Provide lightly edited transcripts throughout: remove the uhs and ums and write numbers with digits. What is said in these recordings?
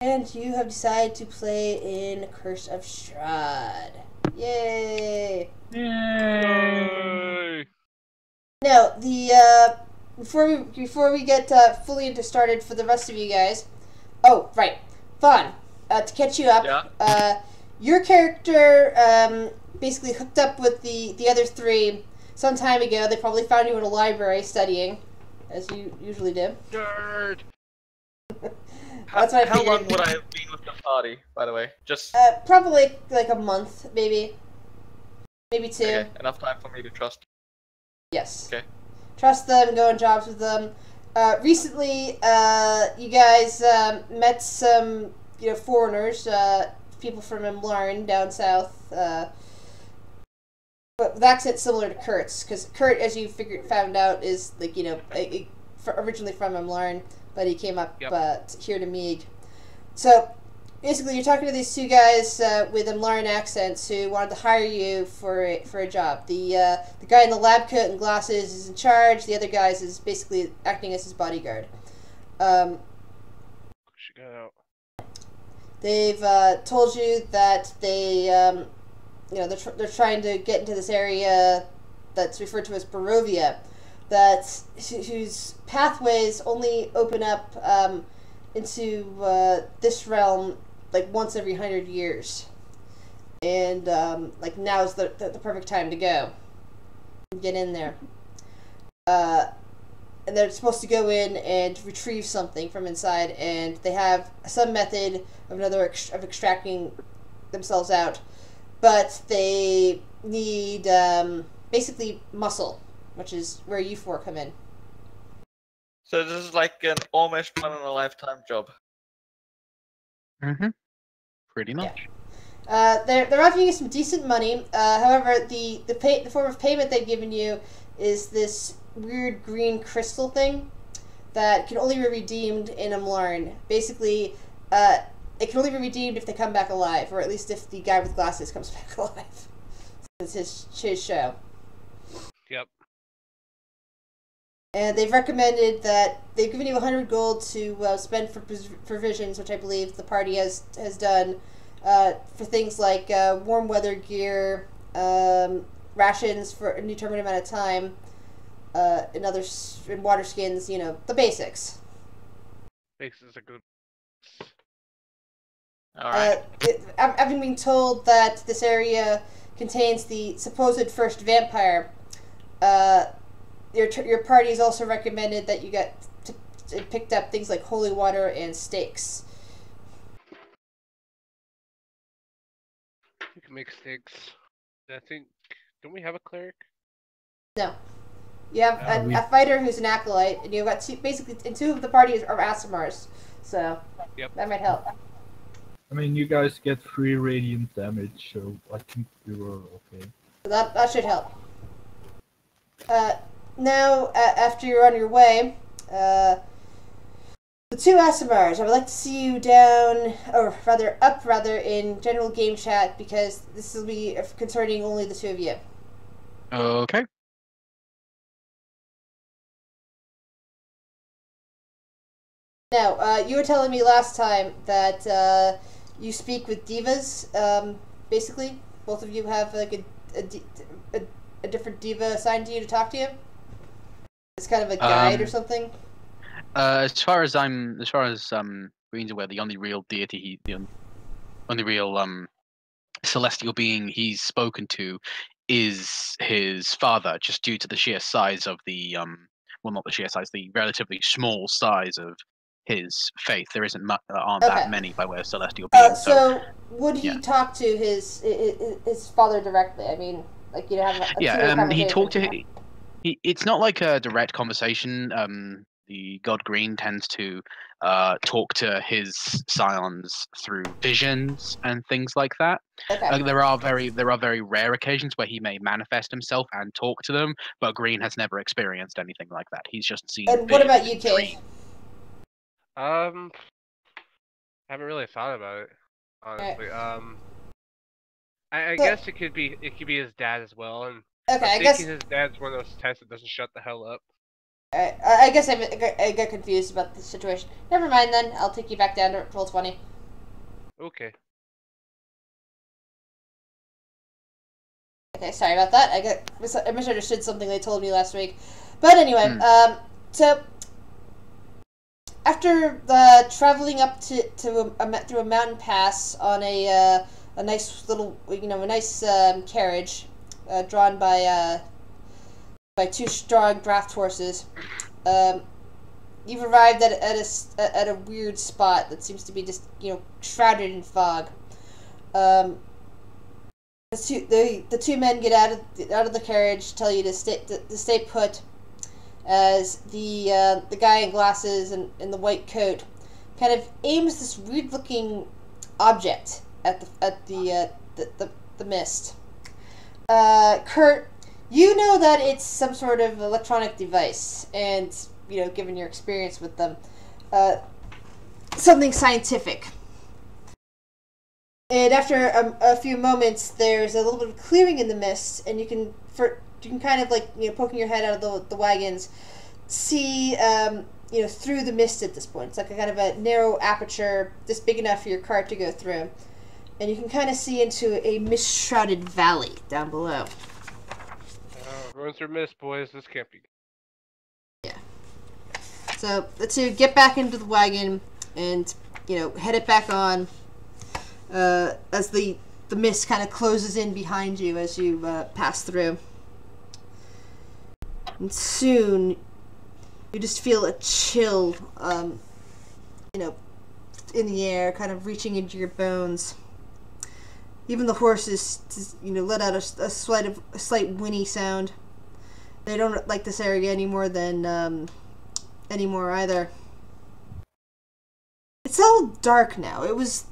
And you have decided to play in Curse of Strahd. Yay! Yay! Now, before we get fully into started for the rest of you guys. Oh, right. Fun. To catch you up. Yeah. Your character basically hooked up with the other three some time ago. They probably found you in a library studying, as you usually do. Nerd. That's what I How figured. long would I have been with the party, by the way? Just Probably like a month, maybe 2. okay, enough time for me to trust. Yes. Okay. Trust them. Go on jobs with them. Recently, you guys met some foreigners, people from Imlarn down south, but with accents similar to Kurt's, because Kurt, as you found out, is like originally from Imlarn, but he came up here to Mead. So basically, you're talking to these two guys with Imlarn accents who wanted to hire you for a job. The guy in the lab coat and glasses is in charge. The other guy is basically acting as his bodyguard. She got out. They've told you that they're trying to get into this area that's referred to as Barovia, whose pathways only open up into this realm like once every 100 years, and like now's the perfect time to go get in there. And they're supposed to go in and retrieve something from inside, and they have some method of of extracting themselves out, but they need basically muscle, which is where you four come in. So this is like an almost one in a lifetime job. Mm-hmm. Pretty much. Yeah. They're offering you some decent money. However, the form of payment they've given you is this weird green crystal thing that can only be redeemed in Imlarn. Basically, it can only be redeemed if they come back alive, or at least if the guy with glasses comes back alive. It's his show. Yep. And they've recommended that they've given you 100 gold to spend for provisions, which I believe the party has done, for things like warm weather gear, rations for a determined amount of time, and water skins, the basics. Basics are good. Alright. Having been told that this area contains the supposed first vampire, your party has also recommended that you picked up things like holy water and steaks. You can make steaks. I think. Don't we have a cleric? No. You have a fighter who's an acolyte, and you've got two of the parties are Asimars, so that might help. I mean, you guys get 3 radiant damage, so I think we were okay. So that should help. Now, after you're on your way, the 2 Asimars, I would like to see you down, or rather up, in general game chat, because this will be concerning only the 2 of you. Okay. Now, you were telling me last time that you speak with divas. Basically, both of you have like a different diva assigned to you to talk to you. It's kind of a guide or something. As far as Green's aware, the only real deity, the only real celestial being he's spoken to is his father, just due to the sheer size of the well, not the sheer size, the relatively small size of his faith. There aren't that many by way of celestial beings. So would he talk to his father directly? I mean, like have he talked to it's not like a direct conversation. The god Green tends to talk to his scions through visions and things like that. Okay. There are very rare occasions where he may manifest himself and talk to them, but Green has never experienced anything like that. He's just seen. And what about you, Kate? I haven't really thought about it, honestly. I guess it could be his dad as well, and okay, I guess his dad's one of those types that doesn't shut the hell up. I guess I got confused about the situation. Never mind then. I'll take you back down to roll 20. Okay. Okay, sorry about that. I misunderstood something they told me last week. But anyway, so after traveling up through a mountain pass on a nice little, a nice carriage drawn by two strong draft horses, you've arrived at a weird spot that seems to be just shrouded in fog. The two men get out of the carriage, tell you to stay put, as the guy in glasses and in the white coat kind of aims this weird looking object at the mist. Kurt, you know that it's some sort of electronic device, and given your experience with them, something scientific. And after a few moments, there's a little bit of clearing in the mist, and you can kind of poking your head out of the wagons, see through the mist at this point. It's like a kind of a narrow aperture, just big enough for your cart to go through, and you can kind of see into a mist-shrouded valley down below. Going through mist, boys. This can't be good. Yeah. So let's get back into the wagon and head it back on. As the mist kind of closes in behind you as you pass through. And soon, you just feel a chill, in the air, kind of reaching into your bones. Even the horses, let out a slight whinny sound. They don't like this area anymore either. It's all dark now. It was,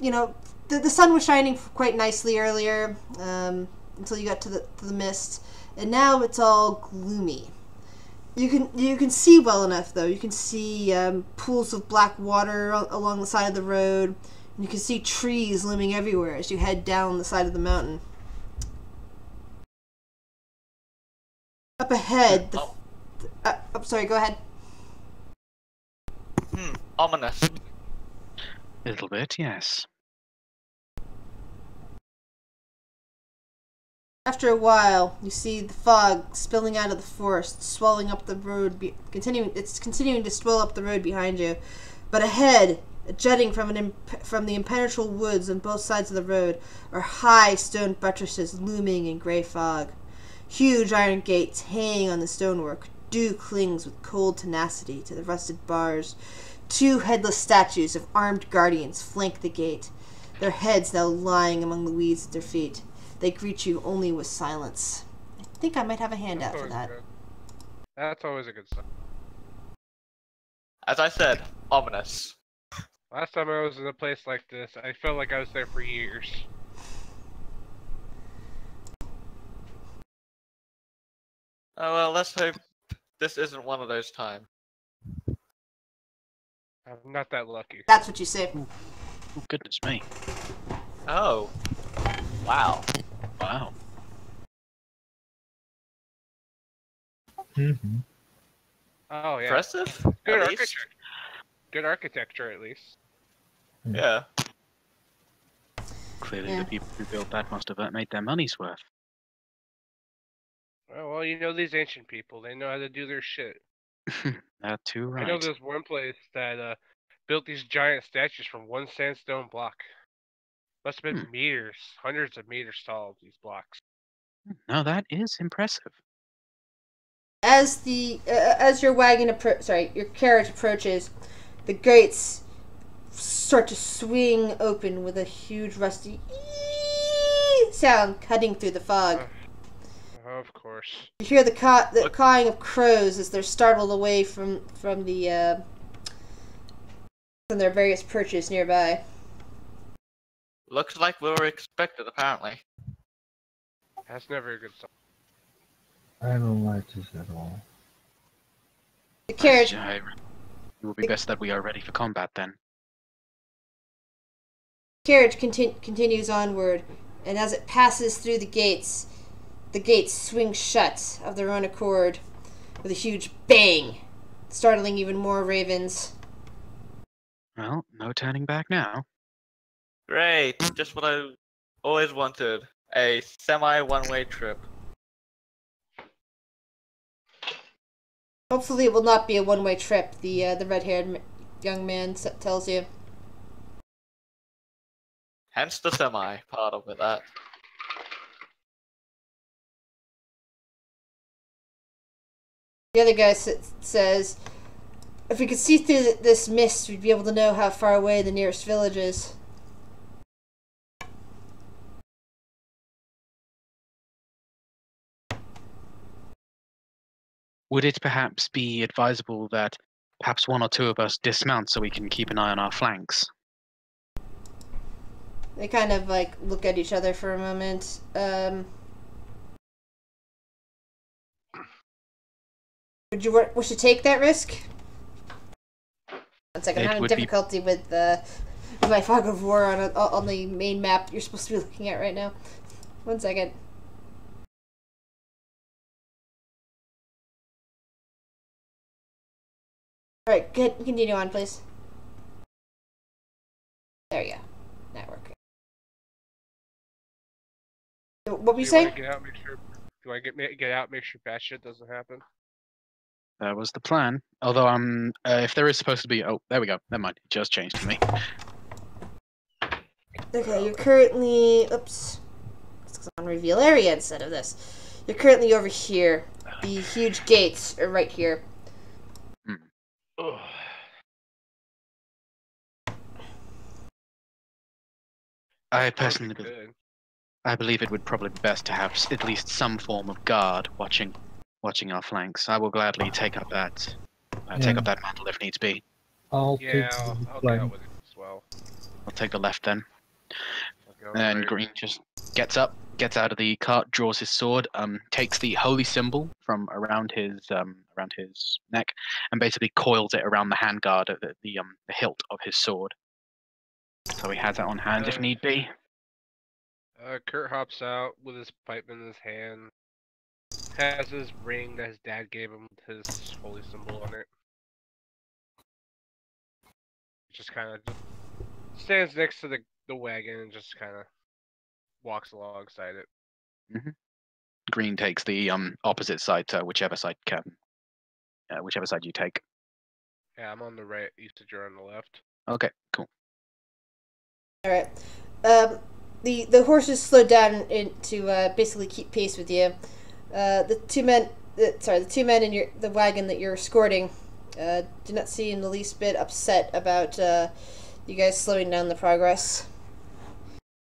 the sun was shining quite nicely earlier, until you got to the mist, and now it's all gloomy. You can see well enough though. You can see pools of black water along the side of the road, and you can see trees looming everywhere as you head down the side of the mountain. Up ahead, I'm sorry. Go ahead. Ominous. A little bit, yes. After a while, you see the fog spilling out of the forest, swelling up the road. It's continuing to swell up the road behind you, but ahead, jutting from the impenetrable woods on both sides of the road, are high stone buttresses looming in gray fog. Huge iron gates hang on the stonework. Dew clings with cold tenacity to the rusted bars. Two headless statues of armed guardians flank the gate, their heads now lying among the weeds at their feet. They greet you only with silence. I think I might have a handout for that. Good. That's always a good sign. As I said, ominous. Last time I was in a place like this, I felt like I was there for years. Oh well, let's hope this isn't one of those times. I'm not that lucky. That's what you say. Oh, goodness me. Oh. Wow. Wow. Mm-hmm. Oh yeah. Impressive? Good At least. architecture. Good architecture, at least. Yeah. Clearly Yeah. the people who built that must have made their money's worth. Well, these ancient people, they know how to do their shit. That too right. I know there's one place that built these giant statues from one sandstone block. Must have been meters, hundreds of meters tall, these blocks. No, that is impressive. As your your carriage approaches, the gates start to swing open with a huge rusty sound cutting through the fog. Of course. You hear the cawing of crows as they're startled away from their various perches nearby. Looks like we were expected, apparently. That's never a good sign. I don't like this at all. The carriage It would be best that we are ready for combat then. continues onward, and as it passes through the gates swing shut of their own accord with a huge bang, startling even more ravens. Well, no turning back now. Great, just what I always wanted. A semi one-way trip. Hopefully, it will not be a one-way trip. The red-haired young man tells you. Hence the semi part of it. That. The other guy says, "If we could see through this mist, we'd be able to know how far away the nearest village is." Would it perhaps be advisable that perhaps one or two of us dismount so we can keep an eye on our flanks? They kind of like look at each other for a moment. Would you wish to take that risk? One second, I'm having difficulty with my fog of war on the main map you're supposed to be looking at right now. 1 second. Alright, good. Continue on, please. There you go. Now working. What were you saying? Get out, make sure. Do I get out, make sure bad shit doesn't happen? That was the plan. Although if there is supposed to be, oh, there we go. Never mind. It just changed to me. Okay, you're currently, oops. It's on reveal area instead of this. You're currently over here. The huge gates are right here. Ugh. I personally believe it would probably be best to have at least some form of guard watching our flanks. I will gladly take up that mantle if needs be. I'll Yeah, take I'll the get out flank. with it as well. I'll take the left then. I'll go And right. Green just gets up, gets out of the cart, draws his sword, takes the holy symbol from around his neck, and basically coils it around the handguard at the hilt of his sword. So he has that on hand if need be. Kurt hops out with his pipe in his hand. Has his ring that his dad gave him with his holy symbol on it. Just kind of stands next to the wagon and just kind of walks alongside it. Green takes the opposite side to whichever side you take. Yeah, I'm on the right. You said you're on the left. Okay, cool. All right. The horses slow down to basically keep pace with you. The two men in the wagon that you're escorting do not seem the least bit upset about you guys slowing down the progress.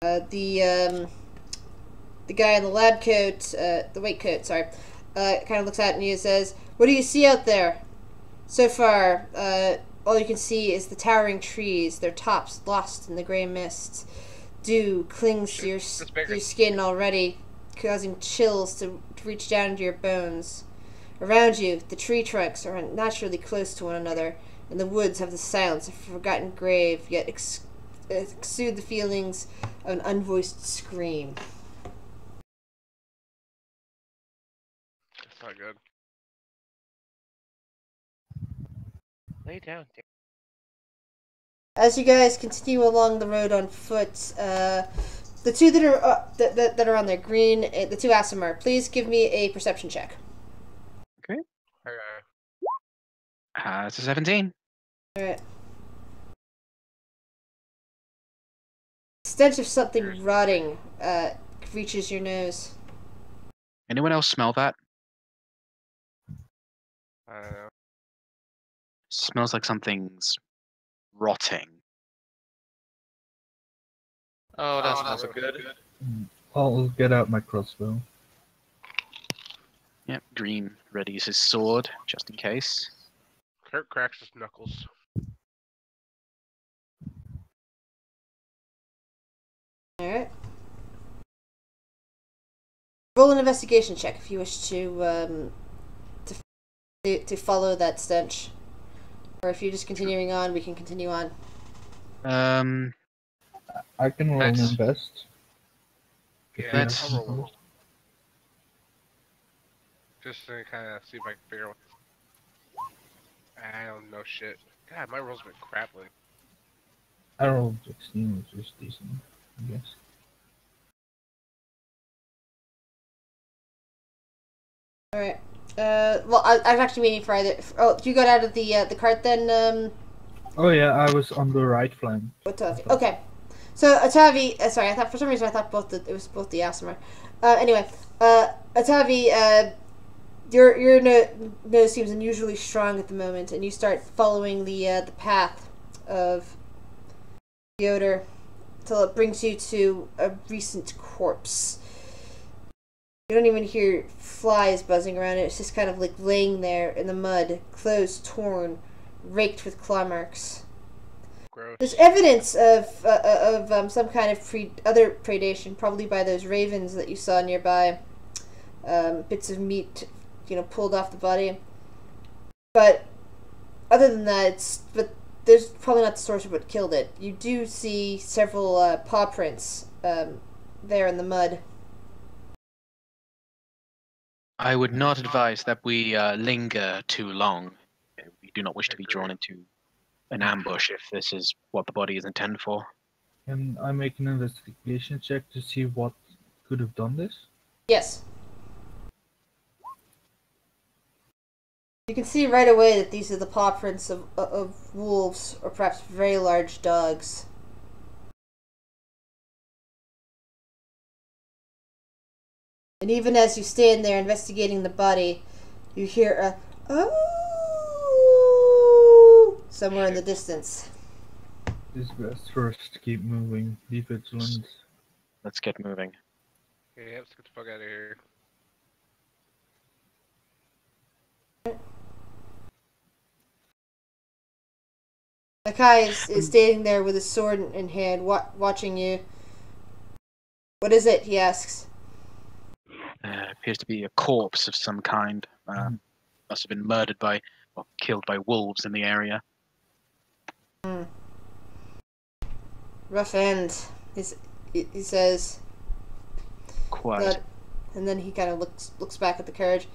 The guy in the lab coat, the white coat, sorry, kind of looks at you and says, "What do you see out there? So far, all you can see is the towering trees, their tops lost in the gray mist. Dew clings to your skin already, causing chills to reach down into your bones. Around you, the tree trunks are unnaturally close to one another, and the woods have the silence of a forgotten grave, yet exude the feelings of an unvoiced scream." That's not good. Lay down. As you guys continue along the road on foot, the two that are that are on there, Green, the two Asimar, please give me a perception check. Okay. Okay. It's a 17. All right. Stench of something rotting reaches your nose. Anyone else smell that? I don't know. Smells like something's rotting. Oh, that smells so good. I'll get out my crossbow. Yep, Green readies his sword just in case. Kurt cracks his knuckles. All right. Roll an investigation check if you wish to follow that stench, or if you're just continuing on, we can continue on. I can roll Let's- my best. Yeah, Let's- I'll roll. Just to kind of see if I can figure out. I don't know shit. God, my rolls been crapping. I rolled 16, which is decent, I guess. All right. Well, I'm actually waiting for either. Oh, you got out of the cart then, Oh yeah, I was on the right flank. Otavi. Okay. So Otavi, sorry, I thought for some reason I thought it was both the Asimar. Anyway, Otavi, your nose seems unusually strong at the moment, and you start following the path of the odor till it brings you to a recent corpse. You don't even hear flies buzzing around it. It's just kind of like laying there in the mud, clothes torn, raked with claw marks. Gross. There's evidence of some kind of other predation, probably by those ravens that you saw nearby. Bits of meat, pulled off the body. But other than that, there's probably not the source of what killed it. You do see several paw prints there in the mud. I would not advise that we linger too long. We do not wish to be drawn into an ambush if this is what the body is intended for. Can I make an investigation check to see what could have done this? Yes. You can see right away that these are the paw prints of wolves, or perhaps very large dogs. And even as you stand there investigating the body, you hear a "oh" somewhere in the distance. It's best first to keep moving, be vigilant. Let's get moving. Yeah, let's get the fuck out of here. Nakai is standing there with his sword in hand, watching you. What is it? He asks. Appears to be a corpse of some kind. Must have been murdered or killed by wolves in the area. Rough end. He says. Quite. And then he kind of looks back at the carriage.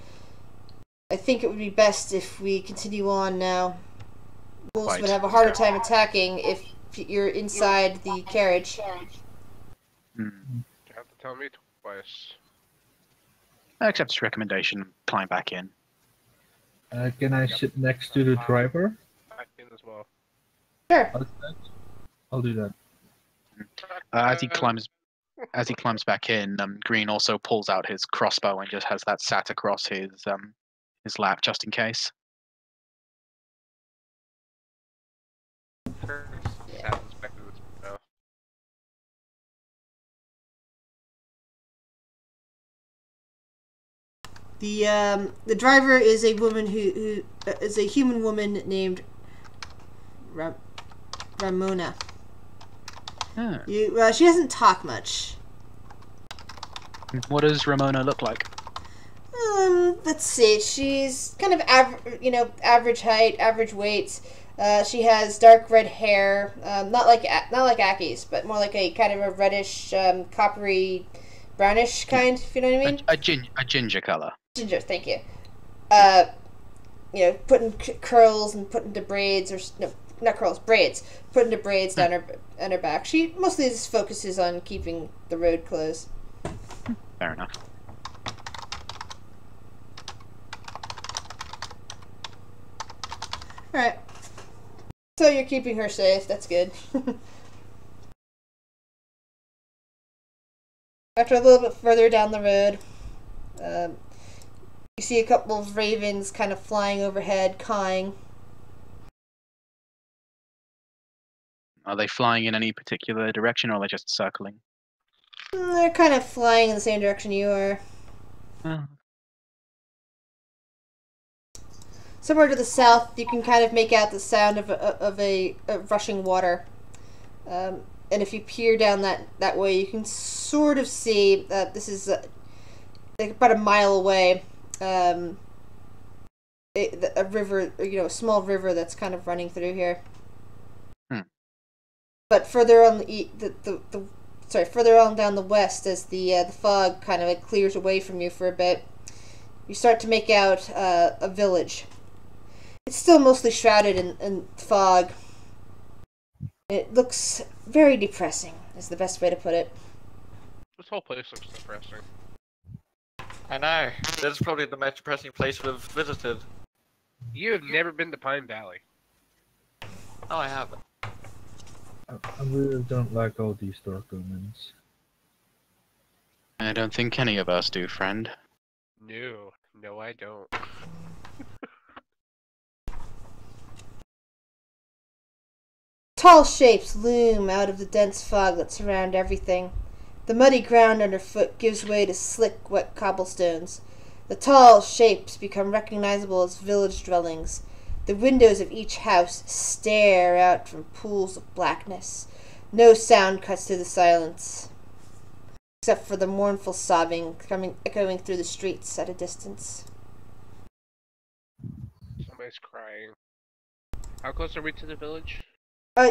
I think it would be best if we continue on now. Wolves would have a harder time attacking if you're inside the carriage. You have to tell me twice. I accept his recommendation. Climb back in. Can I sit next to the driver? Back in as well. Sure. I'll do that. As he climbs back in, Green also pulls out his crossbow and just has that sat across his lap just in case. The driver is a woman who is a human woman named Ramona. She doesn't talk much. What does Ramona look like? Let's see. She's kind of average height, average weight. She has dark red hair, not like Aki's, but more like a kind of a reddish, coppery, brownish kind. If you know what I mean. A ginger color. Ginger, thank you. Putting curls and put into braids, or no, not curls, braids. Put into braids down her back. She mostly just focuses on keeping the road closed. Fair enough. Alright. So you're keeping her safe, that's good. After a little bit further down the road, you see a couple of ravens kind of flying overhead, cawing. Are they flying in any particular direction, or are they just circling? They're kind of flying in the same direction you are. Oh. Somewhere to the south, you can kind of make out the sound of a rushing water. And if you peer down that way, you can sort of see that this is like about a mile away. A river, a small river that's kind of running through here. But further on further on down the west, as the fog kind of clears away from you for a bit, you start to make out a village. It's still mostly shrouded in fog. It looks very depressing, is the best way to put it. This whole place looks depressing. I know. This is probably the most depressing place we've visited. You have never been to Pine Valley. No, I haven't. I really don't like all these dark omens. I don't think any of us do, friend. No, I don't. Tall shapes loom out of the dense fog that surround everything. The muddy ground underfoot gives way to slick, wet cobblestones. The tall shapes become recognizable as village dwellings. The windows of each house stare out from pools of blackness. No sound cuts through the silence, except for the mournful sobbing echoing through the streets at a distance. Somebody's crying. How close are we to the village?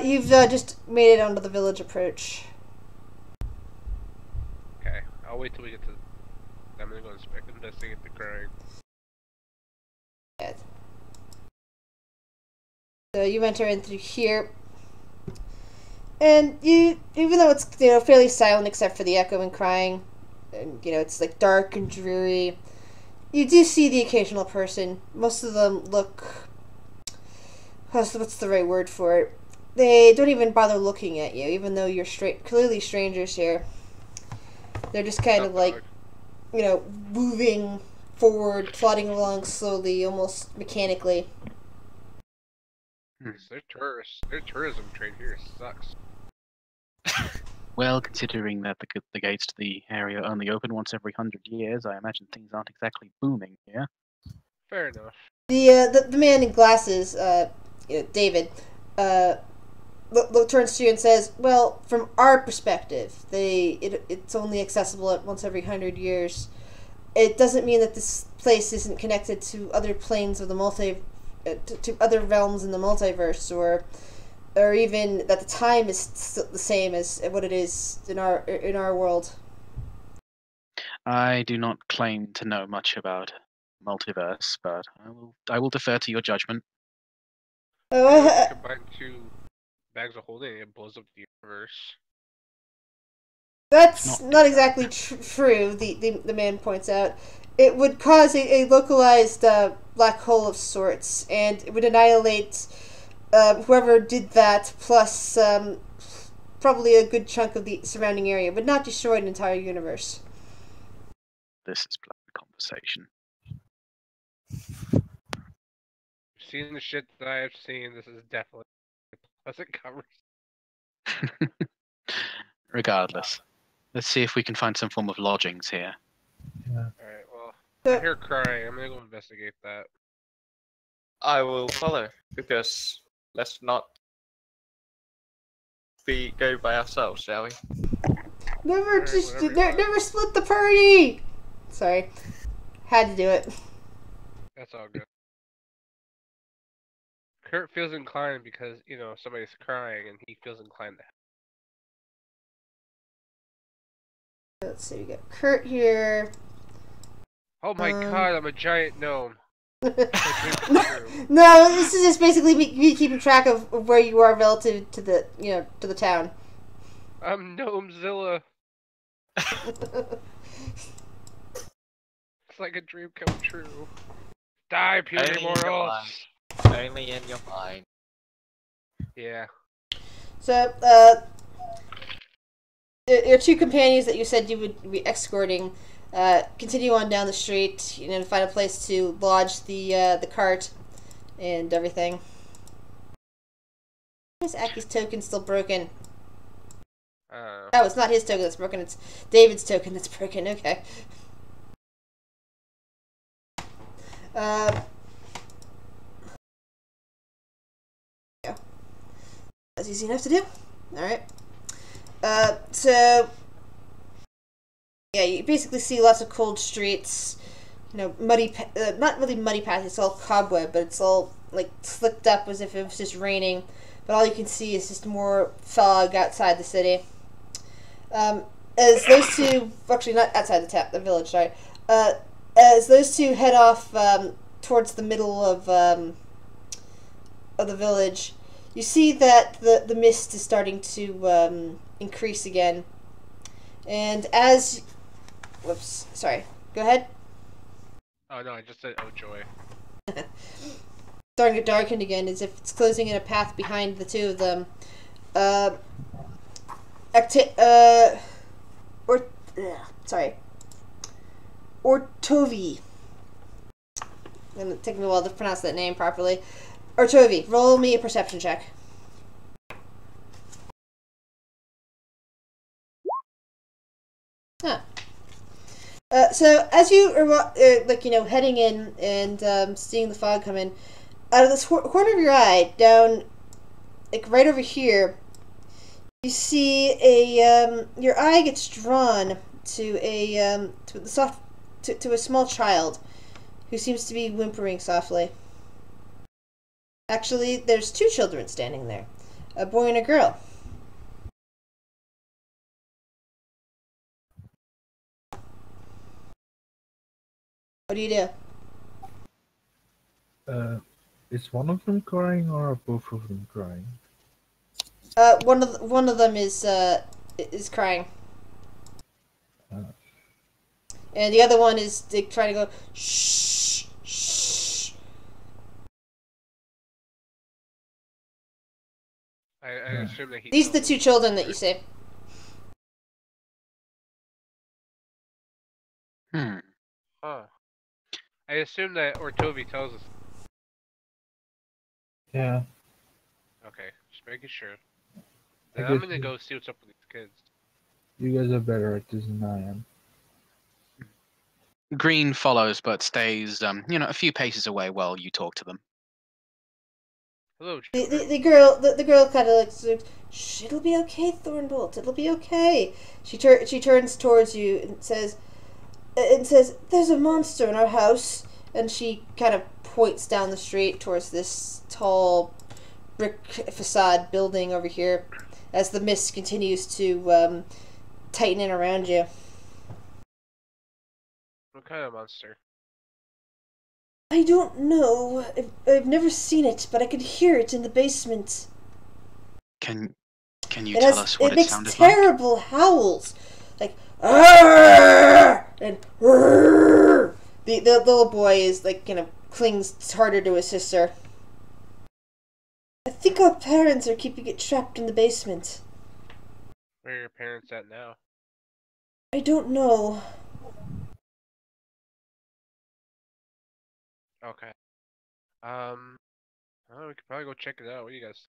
You've just made it onto the village approach. Okay, I'll wait till we get to. I'm gonna go investigate the crying. Yeah. So you enter in through here, and even though it's fairly silent except for the echo and crying, and it's like dark and dreary, you do see the occasional person. Most of them look. What's the right word for it? They don't even bother looking at you, even though you're clearly strangers here. They're just kind of like, moving forward, plodding along slowly, almost mechanically. They're tourists. Their tourism trade here sucks. Well, considering that the gates to the area only open once every 100 years, I imagine things aren't exactly booming here. Fair enough. The man in glasses, David, turns to you and says, "Well, from our perspective, it's only accessible at once every 100 years. It doesn't mean that this place isn't connected to other planes of the to other realms in the multiverse, or even that the time is still the same as what it is in our world." I do not claim to know much about multiverse, but I will defer to your judgment. Combine two bags of holding and it blows up the universe. That's not exactly true, the man points out. It would cause a localized black hole of sorts, and it would annihilate whoever did that, plus probably a good chunk of the surrounding area. It would not destroy an entire universe. This is pleasant conversation. Seeing the shit that I have seen, this is definitely a pleasant conversation. Regardless, let's see if we can find some form of lodgings here. Yeah. Alright, well, I hear crying. I'm gonna go investigate that. I will follow, because let's not go by ourselves, shall we? Never Alright, whatever you want. never split the party. Sorry, had to do it. That's all good. Kurt feels inclined because, somebody's crying and he feels inclined to. Let's see, we got Kurt here. Oh my god, I'm a giant gnome. No, this is just basically me keeping track of where you are relative to the to the town. I'm Gnomezilla. It's like a dream come true. Die, puny Only in your mortals! mind. Only in your mind. Yeah. So, your two companions that you said you would be escorting continue on down the street, to find a place to lodge the cart and everything. Why is Aki's token still broken? Oh, it's not his token that's broken, it's David's token that's broken, okay. Yeah. That's easy enough to do. Alright. So yeah, you basically see lots of cold streets, muddy, not really muddy paths, it's all cobweb, but it's all, like, slicked up as if it was just raining, but all you can see is just more fog outside the city. As those two, actually not outside the village, sorry, as those two head off towards the middle of the village, you see that the mist is starting to increase again. And as... Whoops, sorry. Go ahead. Oh no, I just said oh joy. Starting to darken again, as if it's closing in a path behind the two of them. Ortovi. It's taking me a while to pronounce that name properly. Ortovi, roll me a perception check. Huh. So as you are heading in and seeing the fog come in, out of this corner of your eye, down right over here, you see your eye gets drawn to a small child who seems to be whimpering softly. Actually, there's two children standing there, a boy and a girl. What do you do? Is one of them crying or are both of them crying? One of them is crying, and the other one is trying to go shh, shh. I assume that he. These are the two children that you see. Huh. I assume that Ortovi tells us. Yeah. Okay, just making sure. Then I'm gonna go see what's up with these kids. You guys are better at this than I am. Green follows, but stays, a few paces away while you talk to them. Hello, the girl kind of like, shh, it'll be okay, Thornbolt. It'll be okay. She turns towards you and says, "There's a monster in our house." And she kind of points down the street towards this tall brick facade building over here, as the mist continues to tighten in around you. What kind of monster? I don't know. I've never seen it, but I could hear it in the basement. Can you tell us what it sounded like? It makes terrible howls, like "Arr!" and "Arr!" The little boy is clings harder to his sister. I think our parents are keeping it trapped in the basement. Where are your parents at now? I don't know. Okay. We could probably go check it out. What do you guys?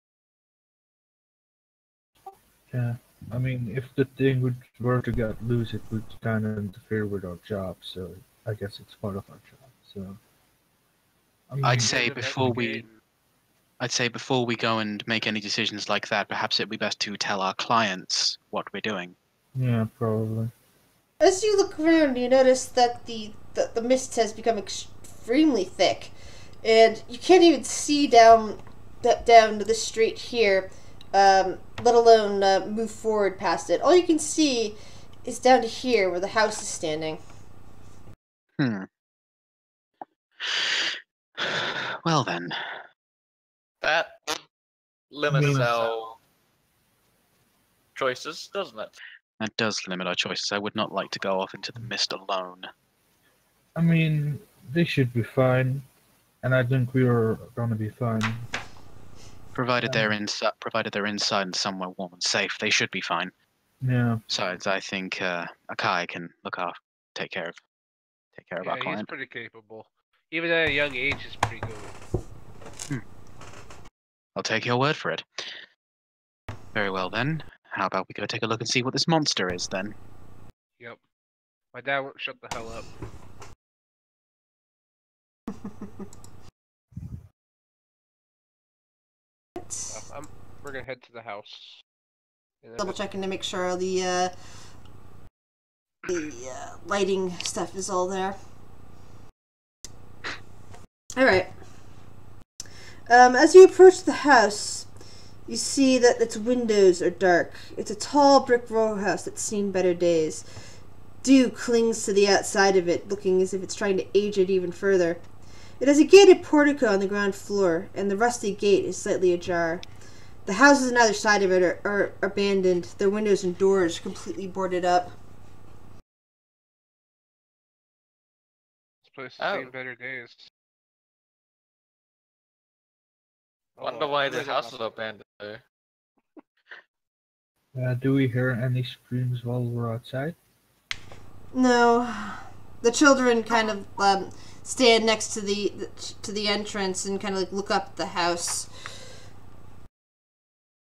Yeah. I mean, if the thing were to get loose, it would kind of interfere with our job, so I guess it's part of our job. So, I mean, I'd say before we go and make any decisions like that, perhaps it'd be best to tell our clients what we're doing. Yeah, probably. As you look around, you notice that the mist has become extremely thick, and you can't even see down to the street here, let alone move forward past it. All you can see is down to here, where the house is standing. Well then. That limits our choices, doesn't it? That does limit our choices. I would not like to go off into the mist alone. I mean, they should be fine, and I think we are gonna be fine. Provided they're inside and somewhere warm and safe, they should be fine. Yeah. Besides, I think Akai can take care of our Yeah, he's client. pretty capable. Even at a young age, he's pretty good. I'll take your word for it. Very well then. How about we go take a look and see what this monster is then? Yep. My dad won't shut the hell up. We're gonna head to the house. Double checking to make sure the lighting stuff is all there. Alright. As you approach the house, you see that its windows are dark. It's a tall brick row house that's seen better days. Dew clings to the outside of it, looking as if it's trying to age it even further. It has a gated portico on the ground floor, and the rusty gate is slightly ajar. The houses on either side of it are abandoned. Their windows and doors completely boarded up. This place has seen better days. Wonder why the house is abandoned there. Do we hear any screams while we're outside? No. The children kind of stand next to the entrance and kind of like look up at the house.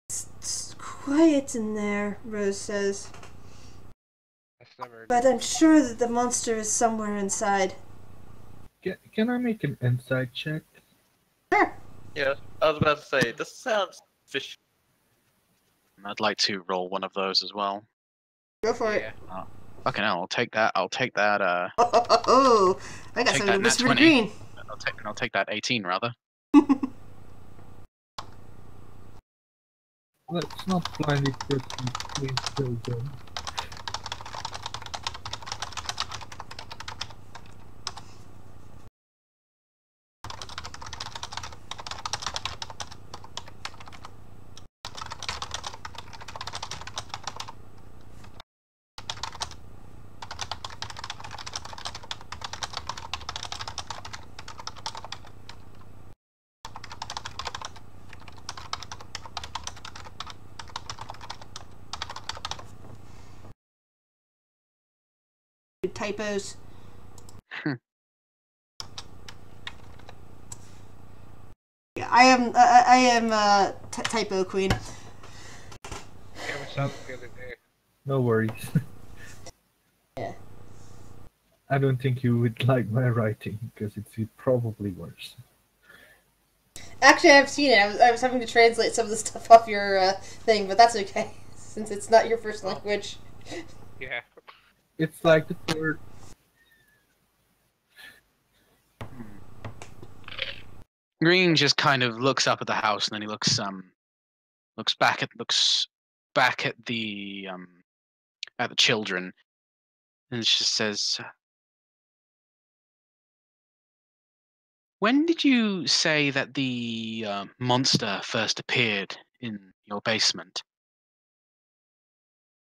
It's quiet in there, Rose says. But I'm sure that the monster is somewhere inside. Can I make an insight check? Sure. Yeah, I was about to say, this sounds fishy. I'd like to roll one of those as well. Go for it. Fucking hell, I'll take that. I'll take that. I got something to whisper to 20. Green. I'll take that 18 rather. Let's not blindly trust these children. Typos. Yeah, I am typo queen. Yeah, we saw the other day. No worries. Yeah. I don't think you would like my writing, because it's probably worse. Actually, I've seen it. I was having to translate some of the stuff off your thing, but that's okay, since it's not your first language. Yeah. It's like the third. Green just kind of looks up at the house and then he looks back at the children and just says, "When did you say that the monster first appeared in your basement?"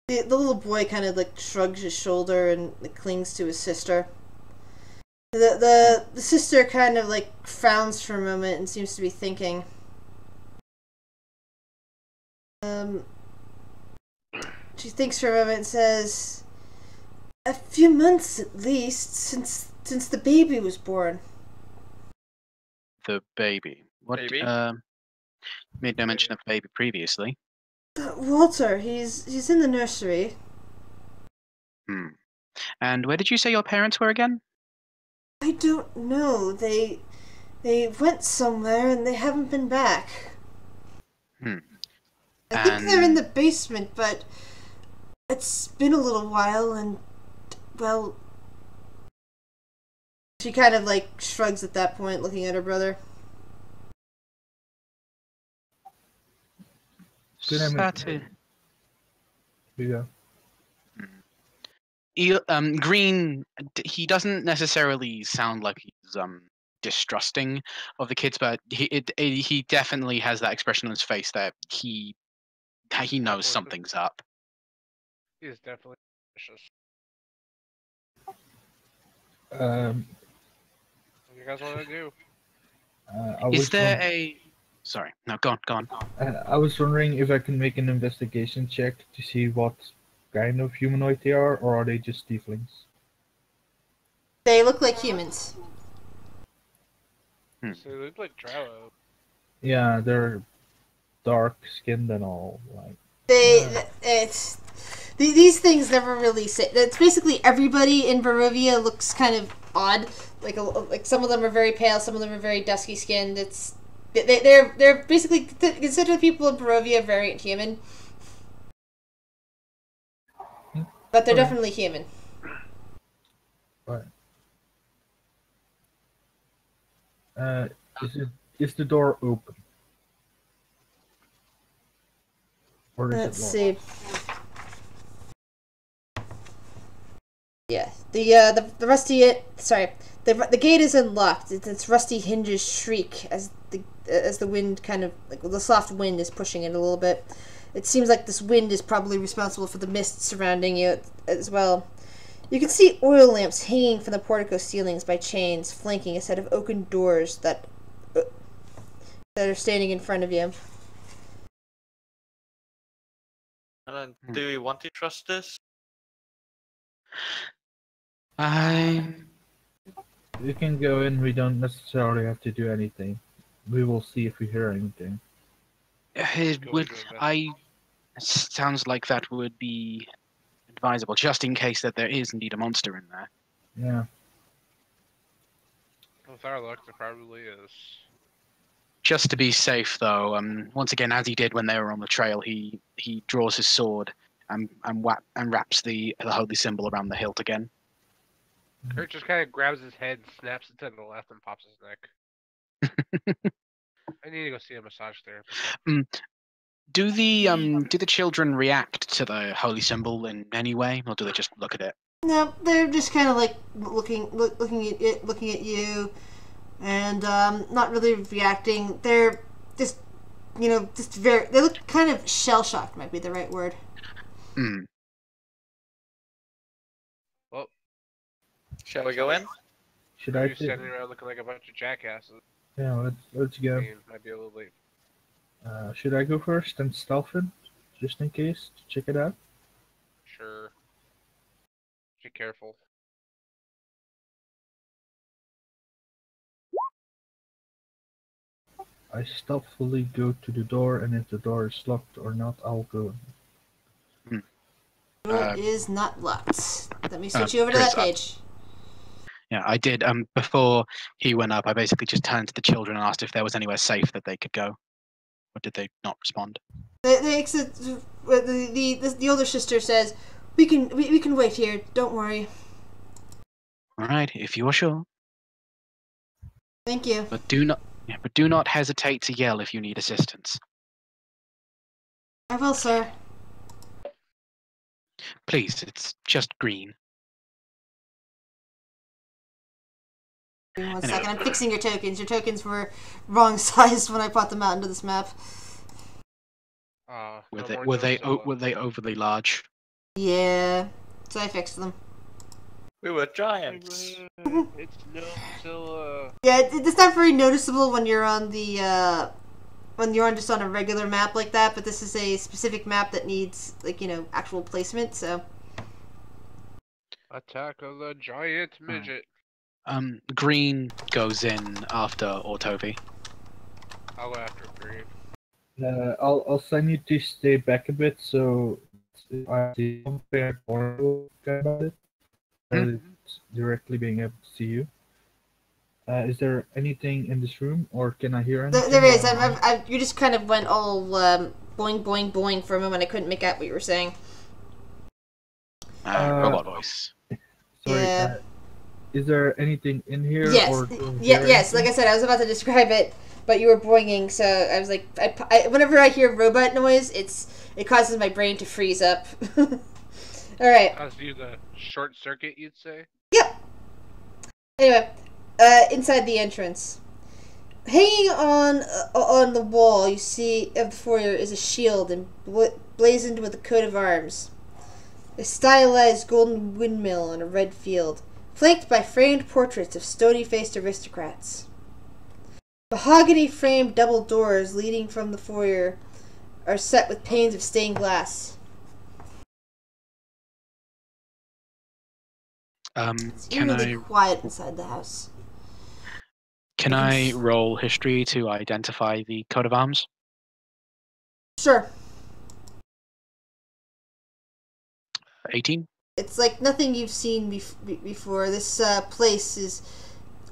The little boy kind of like shrugs his shoulder and like, clings to his sister. The sister kind of like frowns for a moment and seems to be thinking. She thinks for a moment and says, "A few months at least since the baby was born." The baby. What? Baby? Made no mention of baby previously. Walter, he's in the nursery. And where did you say your parents were again? I don't know. They went somewhere and they haven't been back. I think they're in the basement, but it's been a little while and, well... She kind of like shrugs at that point, looking at her brother. Green, he doesn't necessarily sound like he's distrusting of the kids, but he definitely has that expression on his face that he knows something's up. He is definitely suspicious. Um, What do you guys want to do? Is there a... Sorry, no, go on. I was wondering if I can make an investigation check to see what kind of humanoid they are, or are they just tieflings? They look like humans. So they look like Drow. Yeah, they're dark skinned and all. Like these things never really say. It's basically everybody in Barovia looks kind of odd. Like some of them are very pale, some of them are very dusky skinned. They're basically considered people in Barovia variant human, but they're definitely human. Right. Is the door open? Or is Let's it locked? see. Yeah, the rest of it. Sorry, The gate is unlocked. Its rusty hinges shriek as the wind kind of like the soft wind is pushing it a little bit. It seems like this wind is probably responsible for the mist surrounding you as well. You can see oil lamps hanging from the portico ceilings by chains, flanking a set of oaken doors that are standing in front of you. And then, do we want to trust this? You can go in. We don't necessarily have to do anything. We will see if we hear anything. Sounds like that would be advisable, just in case that there is indeed a monster in there. Yeah. With our luck, there probably is. Just to be safe, though, once again, as he did when they were on the trail, he draws his sword and wraps the holy symbol around the hilt again. Kurt just kind of grabs his head, snaps it to the left, and pops his neck. I need to go see a massage therapist. Do the children react to the holy symbol in any way, or do they just look at it? No, they're just kind of like looking at you, and not really reacting. They're just, they look kind of shell shocked. Might be the right word. Well, shall we go in? Should I? You're standing around looking like a bunch of jackasses. Yeah, let's go. Might be a little late. Should I go first and stealth in, just in case, to check it out? Sure. Be careful. I stealthily go to the door, and if the door is locked or not, I'll go in. The door is not locked. Let me switch you over to Chris, that page. Yeah, I did. Before he went up, I basically just turned to the children and asked if there was anywhere safe that they could go. Or did they not respond? The older sister says, "We can wait here. Don't worry." All right, if you are sure. Thank you. But do not hesitate to yell if you need assistance. I will, sir. Please, it's just green. One second, I'm fixing your tokens. Your tokens were wrong sized when I put them out into this map. Were they overly large? Yeah, so I fixed them. We were giants. It's still Yeah, it's not very noticeable when you're on the just on a regular map like that. But this is a specific map that needs actual placement. So. Attack of the giant midget. Green goes in after Autovi. I'll go after Green. I'll send you to stay back a bit, so I see something more about it. It's directly being able to see you. Is there anything in this room, or can I hear anything? There is. You just kind of went all boing, boing, boing for a moment. I couldn't make out what you were saying. Robot voice. Sorry. Yeah. Is there anything in here? Yes. Or Yes. Like I said, I was about to describe it, but you were boinging, so I was like, whenever I hear robot noise, it causes my brain to freeze up. All right. Causes you the short circuit, you'd say? Yep. Anyway, inside the entrance, hanging on the wall, you see of the foyer is a shield and blazoned with a coat of arms, a stylized golden windmill on a red field, flanked by framed portraits of stony-faced aristocrats. Mahogany-framed double doors leading from the foyer are set with panes of stained glass. It's eerily quiet inside the house. Can I roll history to identify the coat of arms? Sure. 18? It's like nothing you've seen before. This place is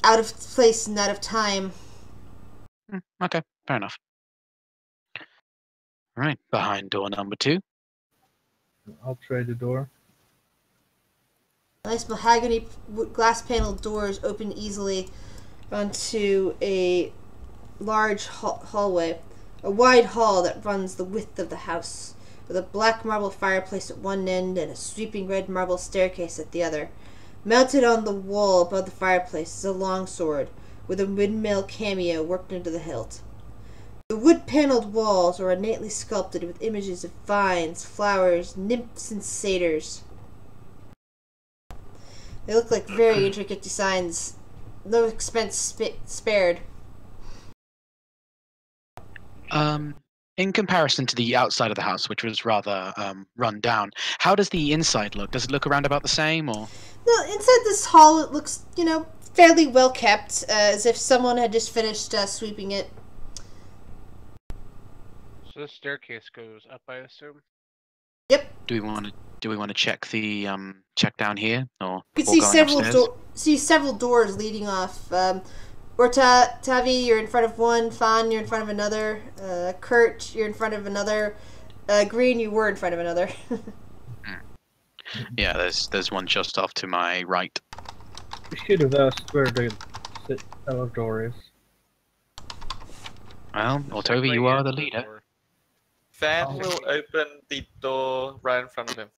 out of place and out of time. Okay, fair enough. Alright, behind door number 2. I'll try the door. Nice mahogany glass paneled doors open easily onto a large hallway. A wide hall that runs the width of the house, with a black marble fireplace at one end and a sweeping red marble staircase at the other. Mounted on the wall above the fireplace is a longsword with a windmill cameo worked into the hilt. The wood-paneled walls are ornately sculpted with images of vines, flowers, nymphs, and satyrs. They look like very intricate designs. No expense spared. In comparison to the outside of the house, which was rather run down, how does the inside look? Does it look around about the same, or? No, inside this hall it looks, fairly well kept, as if someone had just finished sweeping it. So the staircase goes up, I assume. Yep. Do we want to check the check down here, or You can before going see several doors leading off. Tavi, you're in front of one. Fan, you're in front of another. Kurt, you're in front of another. Green, you were in front of another. Yeah, there's one just off to my right. We should have asked where the cellar door is. Well, Toby, you are the leader. Fan will open the door right in front of him.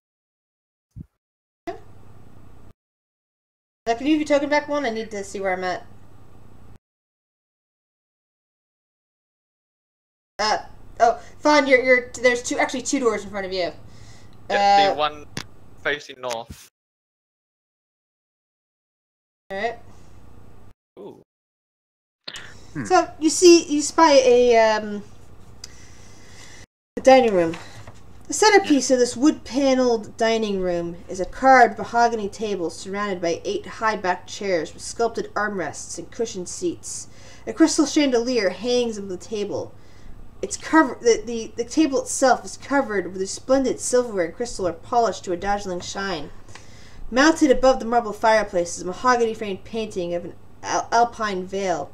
Can you give your token back one? I need to see where I'm at. Fawn, there's two doors in front of you. The one facing north. Alright. Ooh. So you spy a dining room. The centerpiece of this wood-paneled dining room is a carved mahogany table surrounded by 8 high-backed chairs with sculpted armrests and cushioned seats. A crystal chandelier hangs above the table. It's covered. The table itself is covered with resplendent silverware and crystal are polished to a dazzling shine. Mounted above the marble fireplace is a mahogany-framed painting of an alpine vale.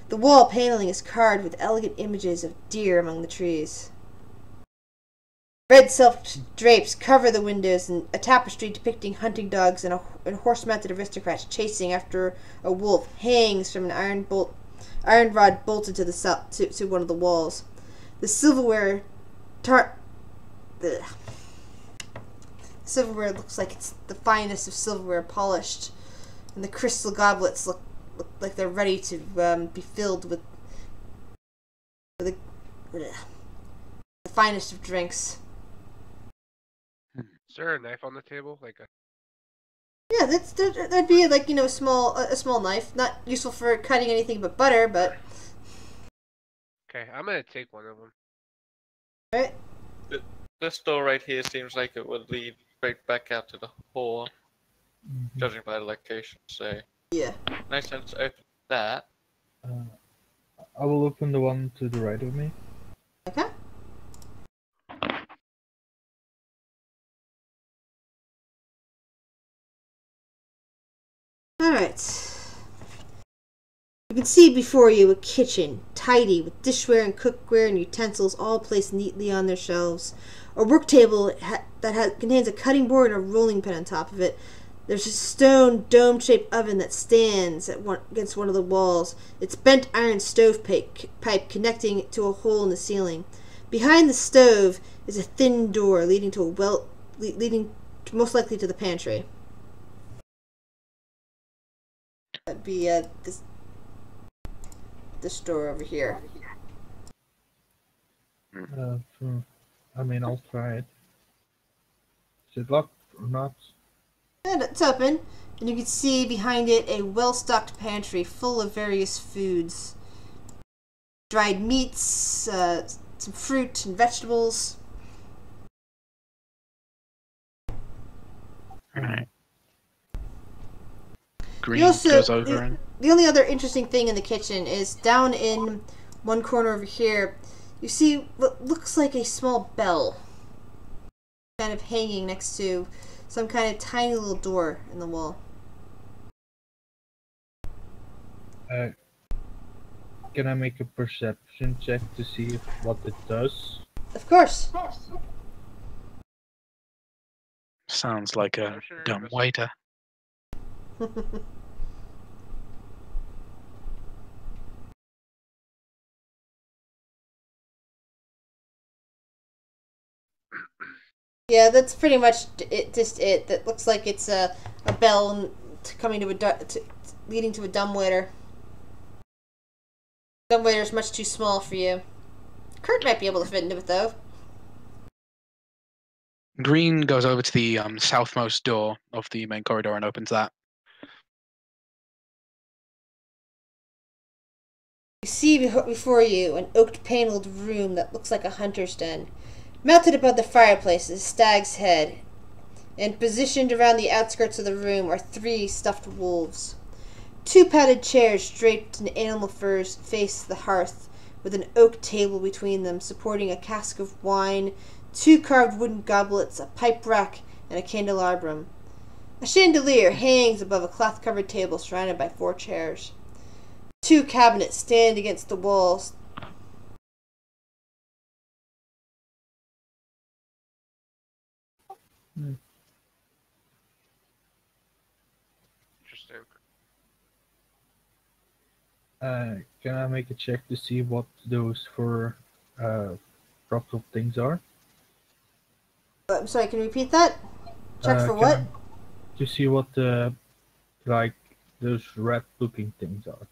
The wall paneling is carved with elegant images of deer among the trees. Red silk drapes cover the windows, and a tapestry depicting hunting dogs and horse-mounted aristocrats chasing after a wolf hangs from an iron rod bolted to one of the walls. The silverware looks like it's the finest of silverware polished, and the crystal goblets look like they're ready to be filled with the finest of drinks. Is there a knife on the table? Yeah, that'd be a small knife, not useful for cutting anything but butter, but. Okay, I'm gonna take one of them. Alright. This door right here seems like it would lead straight back out to the hall, judging by the location. So yeah, nice sense to open that. I will open the one to the right of me. Okay. Alright. You can see before you a kitchen, tidy, with dishware and cookware and utensils all placed neatly on their shelves. A work table that contains a cutting board and a rolling pin on top of it. There's a stone dome-shaped oven that stands against one of the walls. Its bent iron stovepipe connecting to a hole in the ceiling. Behind the stove is a thin door leading most likely to the pantry. That'd be this door over here. I'll try it. Is it locked or not? And it's open, and you can see behind it a well-stocked pantry full of various foods. Dried meats, some fruit and vegetables. Right. Green goes over and... The only other interesting thing in the kitchen is down in one corner over here, you see what looks like a small bell kind of hanging next to some kind of tiny little door in the wall. Can I make a perception check to see what it does? Of course. Sounds like a dumb waiter. Yeah, that's pretty much it. That looks like it's a a bell coming to leading to a dumbwaiter. Dumbwaiter is much too small for you. Kurt might be able to fit into it though. Green goes over to the southmost door of the main corridor and opens that. You see before you an oak-paneled room that looks like a hunter's den. Mounted above the fireplace is a stag's head, and positioned around the outskirts of the room are 3 stuffed wolves. 2 padded chairs draped in animal furs face the hearth, with an oak table between them supporting a cask of wine, 2 carved wooden goblets, a pipe rack, and a candelabrum. A chandelier hangs above a cloth-covered table surrounded by 4 chairs. 2 cabinets stand against the walls. Interesting. Can I make a check to see what those 4 props of things are? I'm sorry, can you repeat that? Check for Can what? To see what like those rat-looking things are.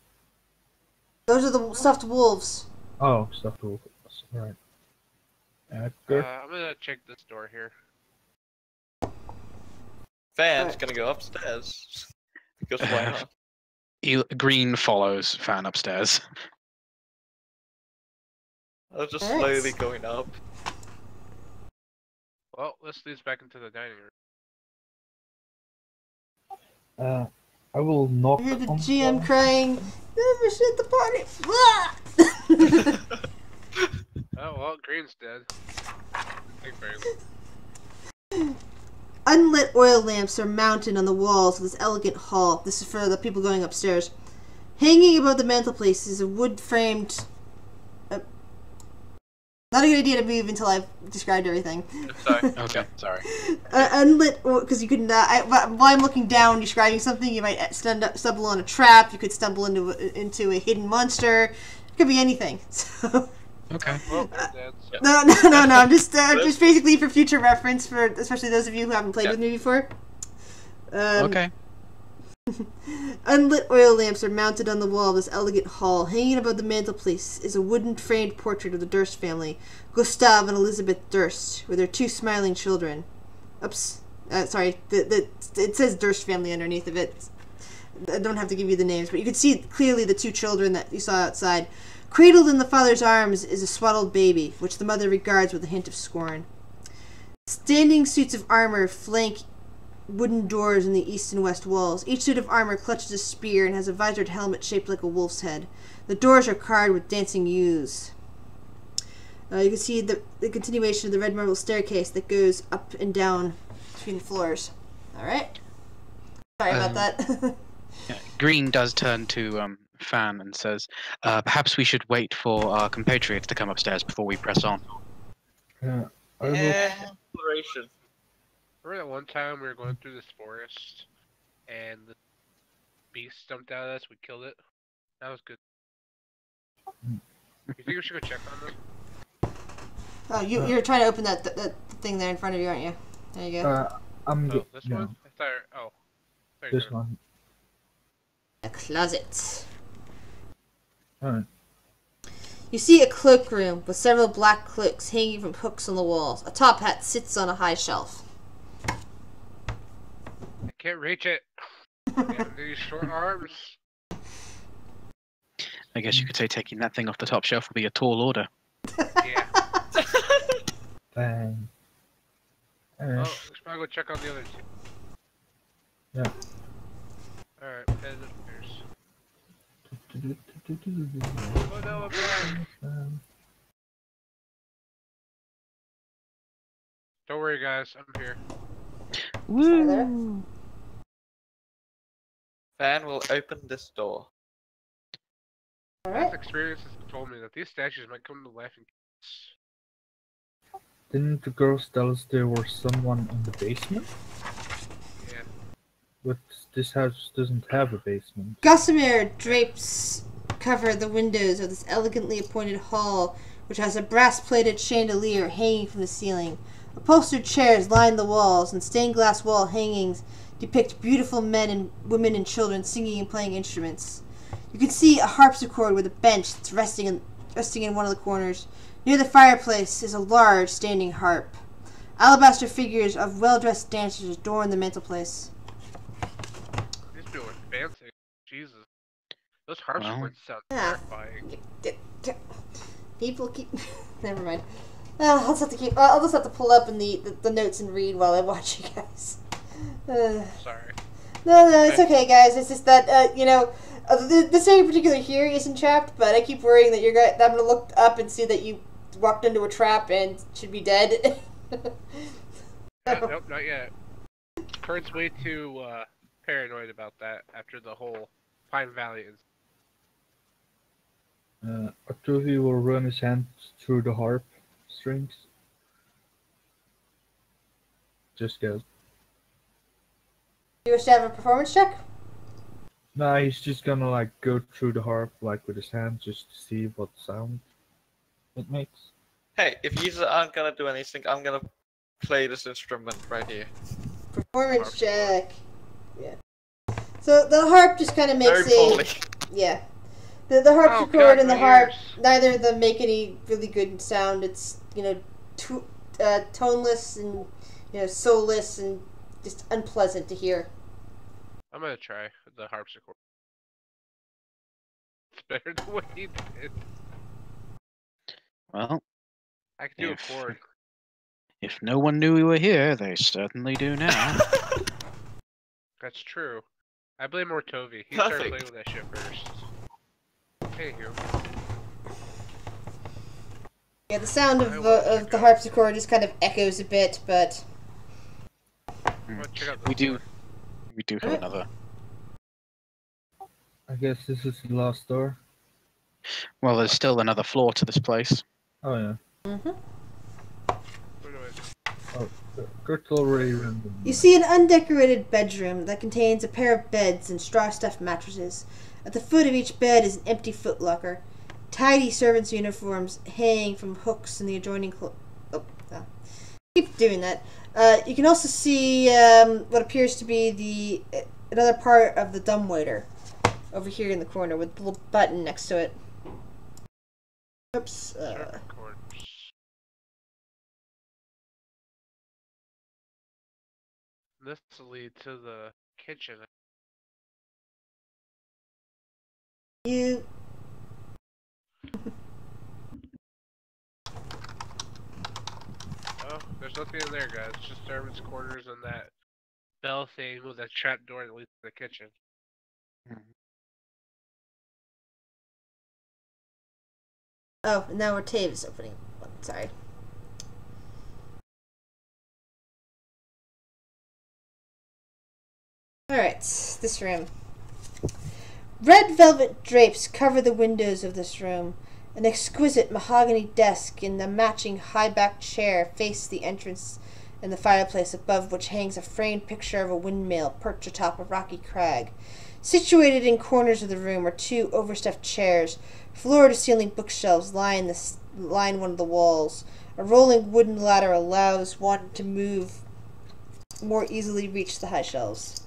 Those are the stuffed wolves. Oh, stuff to right. Okay. I'm gonna check this door here. Fan's gonna go upstairs. Because why not? Green follows Fan upstairs. I was just Alright. slowly going up. Well, this leads back into the dining room. I will knock I hear the on GM the- crying, "Never shit the party!" Oh well, Green's dead. Thank very much. Unlit oil lamps are mounted on the walls of this elegant hall. This is for the people going upstairs. Hanging above the mantelpiece is a wood-framed... not a good idea to move until I've described everything. Sorry. Okay, sorry. Unlit, because you can... while I'm looking down describing something, you might stumble on a trap. You could stumble into a hidden monster. It could be anything. So... Okay. Well, they're dead. So. No. I'm just basically for future reference, for especially those of you who haven't played with me before. Okay. Unlit oil lamps are mounted on the wall of this elegant hall. Hanging above the mantelpiece is a wooden framed portrait of the Durst family, Gustav and Elizabeth Durst, with their 2 smiling children. Oops. Sorry. It says Durst family underneath of it. I don't have to give you the names, but you can see clearly the 2 children that you saw outside. Cradled in the father's arms is a swaddled baby, which the mother regards with a hint of scorn. Standing suits of armor flank wooden doors in the east and west walls. Each suit of armor clutches a spear and has a visored helmet shaped like a wolf's head. The doors are carved with dancing yews. You can see the continuation of the red marble staircase that goes up and down between the floors. Alright? Sorry about that. Yeah, Green does turn to Fan and says, perhaps we should wait for our compatriots to come upstairs before we press on. I will. Exploration. Remember that one time we were going through this forest and the beast jumped out at us? We killed it. That was good. You think we should go check on them? Oh, you're trying to open that thing there in front of you, aren't you? There you go. I'm Oh, this yeah, one? I thought. Oh. Sorry, this sorry. one. A closet. Alright. You see a cloakroom with several black cloaks hanging from hooks on the walls. A top hat sits on a high shelf. I can't reach it. Got these short arms. I guess you could say taking that thing off the top shelf would be a tall order. Yeah. Bang. Oh, let's probably go check on the other 2. Yeah. Alright, head upstairs. Oh no, I'm back. Don't worry, guys. I'm here. Woo! Fan will open this door. Alright. Past experiences have told me that these statues might come to life in kids. Didn't the girls tell us there was someone in the basement? Yeah. But this house doesn't have a basement. Gossamer drapes cover the windows of this elegantly appointed hall, which has a brass-plated chandelier hanging from the ceiling. Upholstered chairs line the walls, and stained glass wall hangings depict beautiful men and women and children singing and playing instruments. You can see a harpsichord with a bench that's resting in one of the corners. Near the fireplace is a large standing harp. Alabaster figures of well-dressed dancers adorn the mantelpiece. These people are fancy. Jesus. Those harpsichords sound Ah. terrifying. People keep... Never mind. I'll just have to pull up in the notes and read while I watch you guys. Sorry. No, it's okay, guys. It's just that, this area in particular here isn't trapped, but I keep worrying that I'm going to look up and see that you walked into a trap and should be dead. Nope, not yet. Kurt's way too paranoid about that after the whole Pine Valley incident. Octavio will run his hand through the harp strings. Just go. You wish to have a performance check? Nah, he's just gonna like go through the harp like with his hand just to see what sound it makes. Hey, if you aren't gonna do anything, I'm gonna play this instrument right here. Performance check. Yeah. So the harp just kind of makes Very poorly. Yeah. The harpsichord God, and the my harp, ears. neither of them make any really good sound. It's, toneless and, soulless and just unpleasant to hear. I'm gonna try the harpsichord. It's better than what he did. Well, I can do If- a chord. if no one knew we were here, they certainly do now. That's true. I blame Ortovi. He started Perfect. playing with that shit first. Anywho. Yeah, the sound I of will check the out. harpsichord just kind of echoes a bit, but... I'm gonna check out this We do. door. We do have Alright. another. I guess this is the last door. Well, there's still another floor to this place. Oh yeah. Mm-hmm. Where do I- Kurt already ran them. You see an undecorated bedroom that contains a pair of beds and straw-stuffed mattresses. At the foot of each bed is an empty footlocker. Tidy servants' uniforms hang from hooks in the adjoining keep doing that. You can also see what appears to be another part of the dumbwaiter over here in the corner with the little button next to it. Oops. Servant quarters. This will lead to the kitchen. You Oh, there's nothing in there, guys. It's just servants' quarters and that bell thing with that trap door that leads to the kitchen. Oh, now our Tave is opening. Sorry. Alright, this room. Red velvet drapes cover the windows of this room. An exquisite mahogany desk and a matching high-backed chair face the entrance and the fireplace, above which hangs a framed picture of a windmill perched atop a rocky crag. Situated in corners of the room are two overstuffed chairs. Floor-to-ceiling bookshelves line one of the walls. A rolling wooden ladder allows one to more easily reach the high shelves.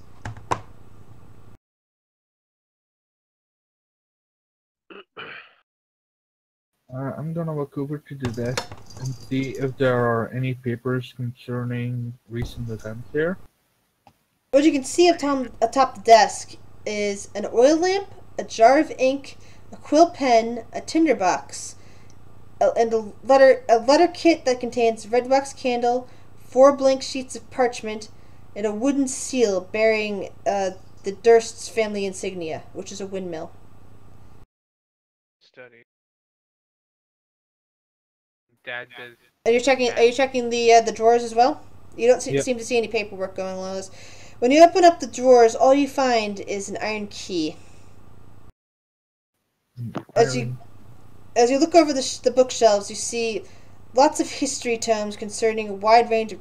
I'm gonna walk over to the desk and see if there are any papers concerning recent events here. What you can see atop the desk is an oil lamp, a jar of ink, a quill pen, a tinderbox, and a letter kit that contains a red wax candle, 4 blank sheets of parchment, and a wooden seal bearing the Durst's family insignia, which is a windmill. Study. Dad does. Are you checking the drawers as well? You don't Yep. seem to see any paperwork going along this. When you open up the drawers, all you find is an iron key. As you look over the bookshelves, you see lots of history tomes concerning a wide range of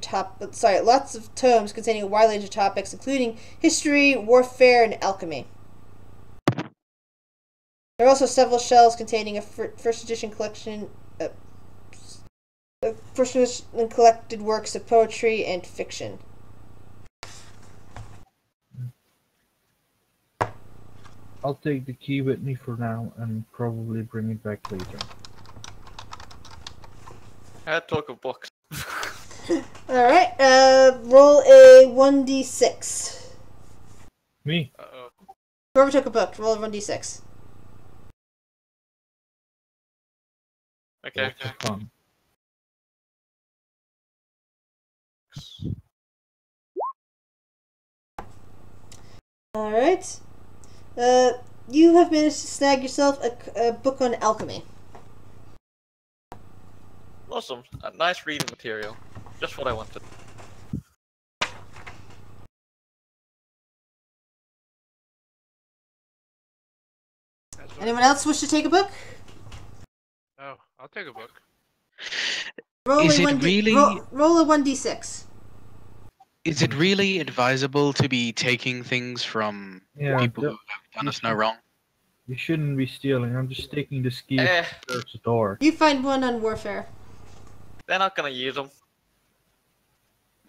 lots of tomes containing a wide range of topics, including history, warfare, and alchemy. There are also several shelves containing a first edition collected works of poetry and fiction. I'll take the key with me for now and probably bring it back later. I had talk of books. Alright, roll a 1d6. Me? Uh-oh. Whoever took a book, roll a 1d6. Okay. Lots of fun. Alright. You have managed to snag yourself a book on alchemy. Awesome. A nice reading material. Just what I wanted. That's what- Anyone else wish to take a book? Oh, I'll take a book. Roll Is a it 1d really- roll a 1d6. Is it really advisable to be taking things from Yeah, people who have done us no wrong? You shouldn't be stealing. I'm just taking the key Eh, to the church door. You find one on warfare. they're not gonna use them.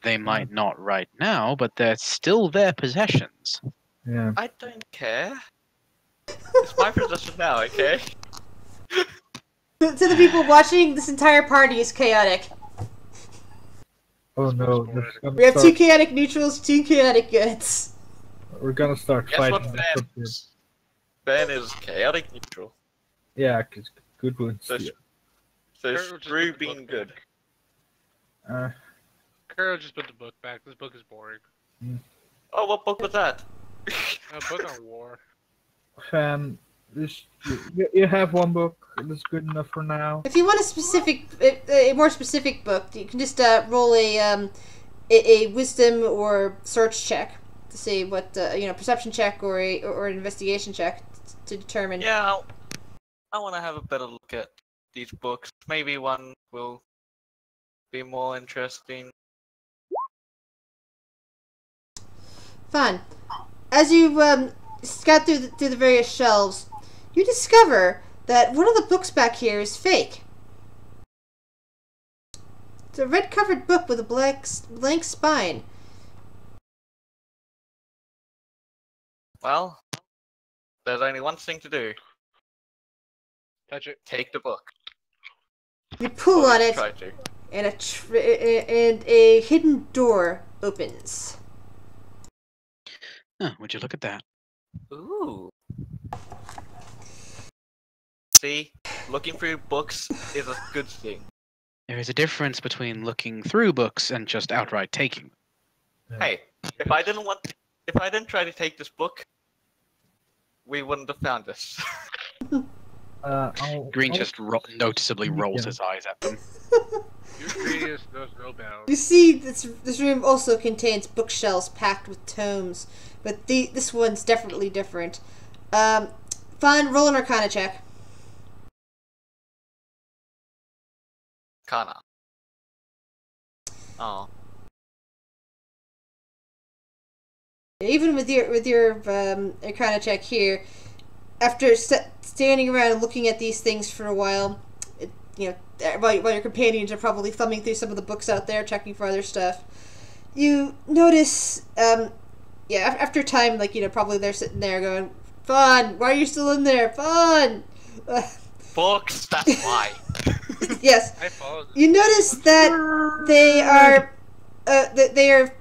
They might not right now, but they're still their possessions. Yeah. I don't care. It's my possession now, okay? To the people watching, this entire party is chaotic. Oh This no, book's this boring. gonna We have two start, chaotic neutrals, two chaotic goods. we're gonna start Guess fighting. what That's Ben what we're- is? Ben is chaotic neutral. Yeah, because good would So, steal. so Kurt will just screw put the book being good. back. Uh, Kurt, just put the book back. This book is boring. Oh, what book was that? A book on war. fan, you have one book. That's good enough for now. If you want a more specific book, you can just roll a wisdom or search check to see what perception check or an investigation check to determine. Yeah, I want to have a better look at these books. Maybe one will be more interesting. Fun. As you scout through the various shelves, you discover that one of the books back here is fake. It's a red-covered book with a blank spine. Well, there's only one thing to do. Touch it. Take the book. You pull Or on it, try to. and a hidden door opens. Huh, would you look at that? Ooh. See, looking through books is a good thing. There is a difference between looking through books and just outright taking them. Hey, if I didn't try to take this book, we wouldn't have found this. Green just noticeably rolls Yeah. his eyes at them. Your greediness knows no bounds. You see, this room also contains bookshelves packed with tomes, but this one's definitely different. Fun, roll an Arcana check. Kana. Oh. Even with your Arcana check here, after standing around and looking at these things for a while, while your companions are probably thumbing through some of the books out there, checking for other stuff, you notice, after a time, probably they're sitting there going, "Fun, why are you still in there? Fun!" Books, that's why. Yes. I followed this. You notice that they are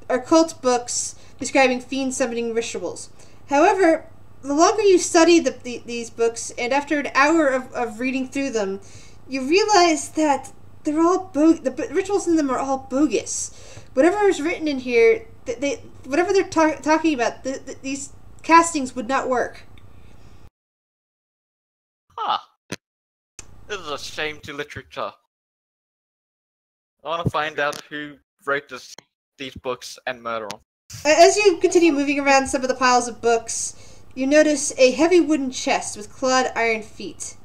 occult books describing fiend summoning rituals. However, the longer you study these books, and after an hour of reading through them, you realize that they're all the rituals in them are all bogus. Whatever is written in here, whatever they're talking about, these castings would not work. Huh. This is a shame to literature. I want to find out who wrote these books and murder them. As you continue moving around some of the piles of books, you notice a heavy wooden chest with clawed iron feet.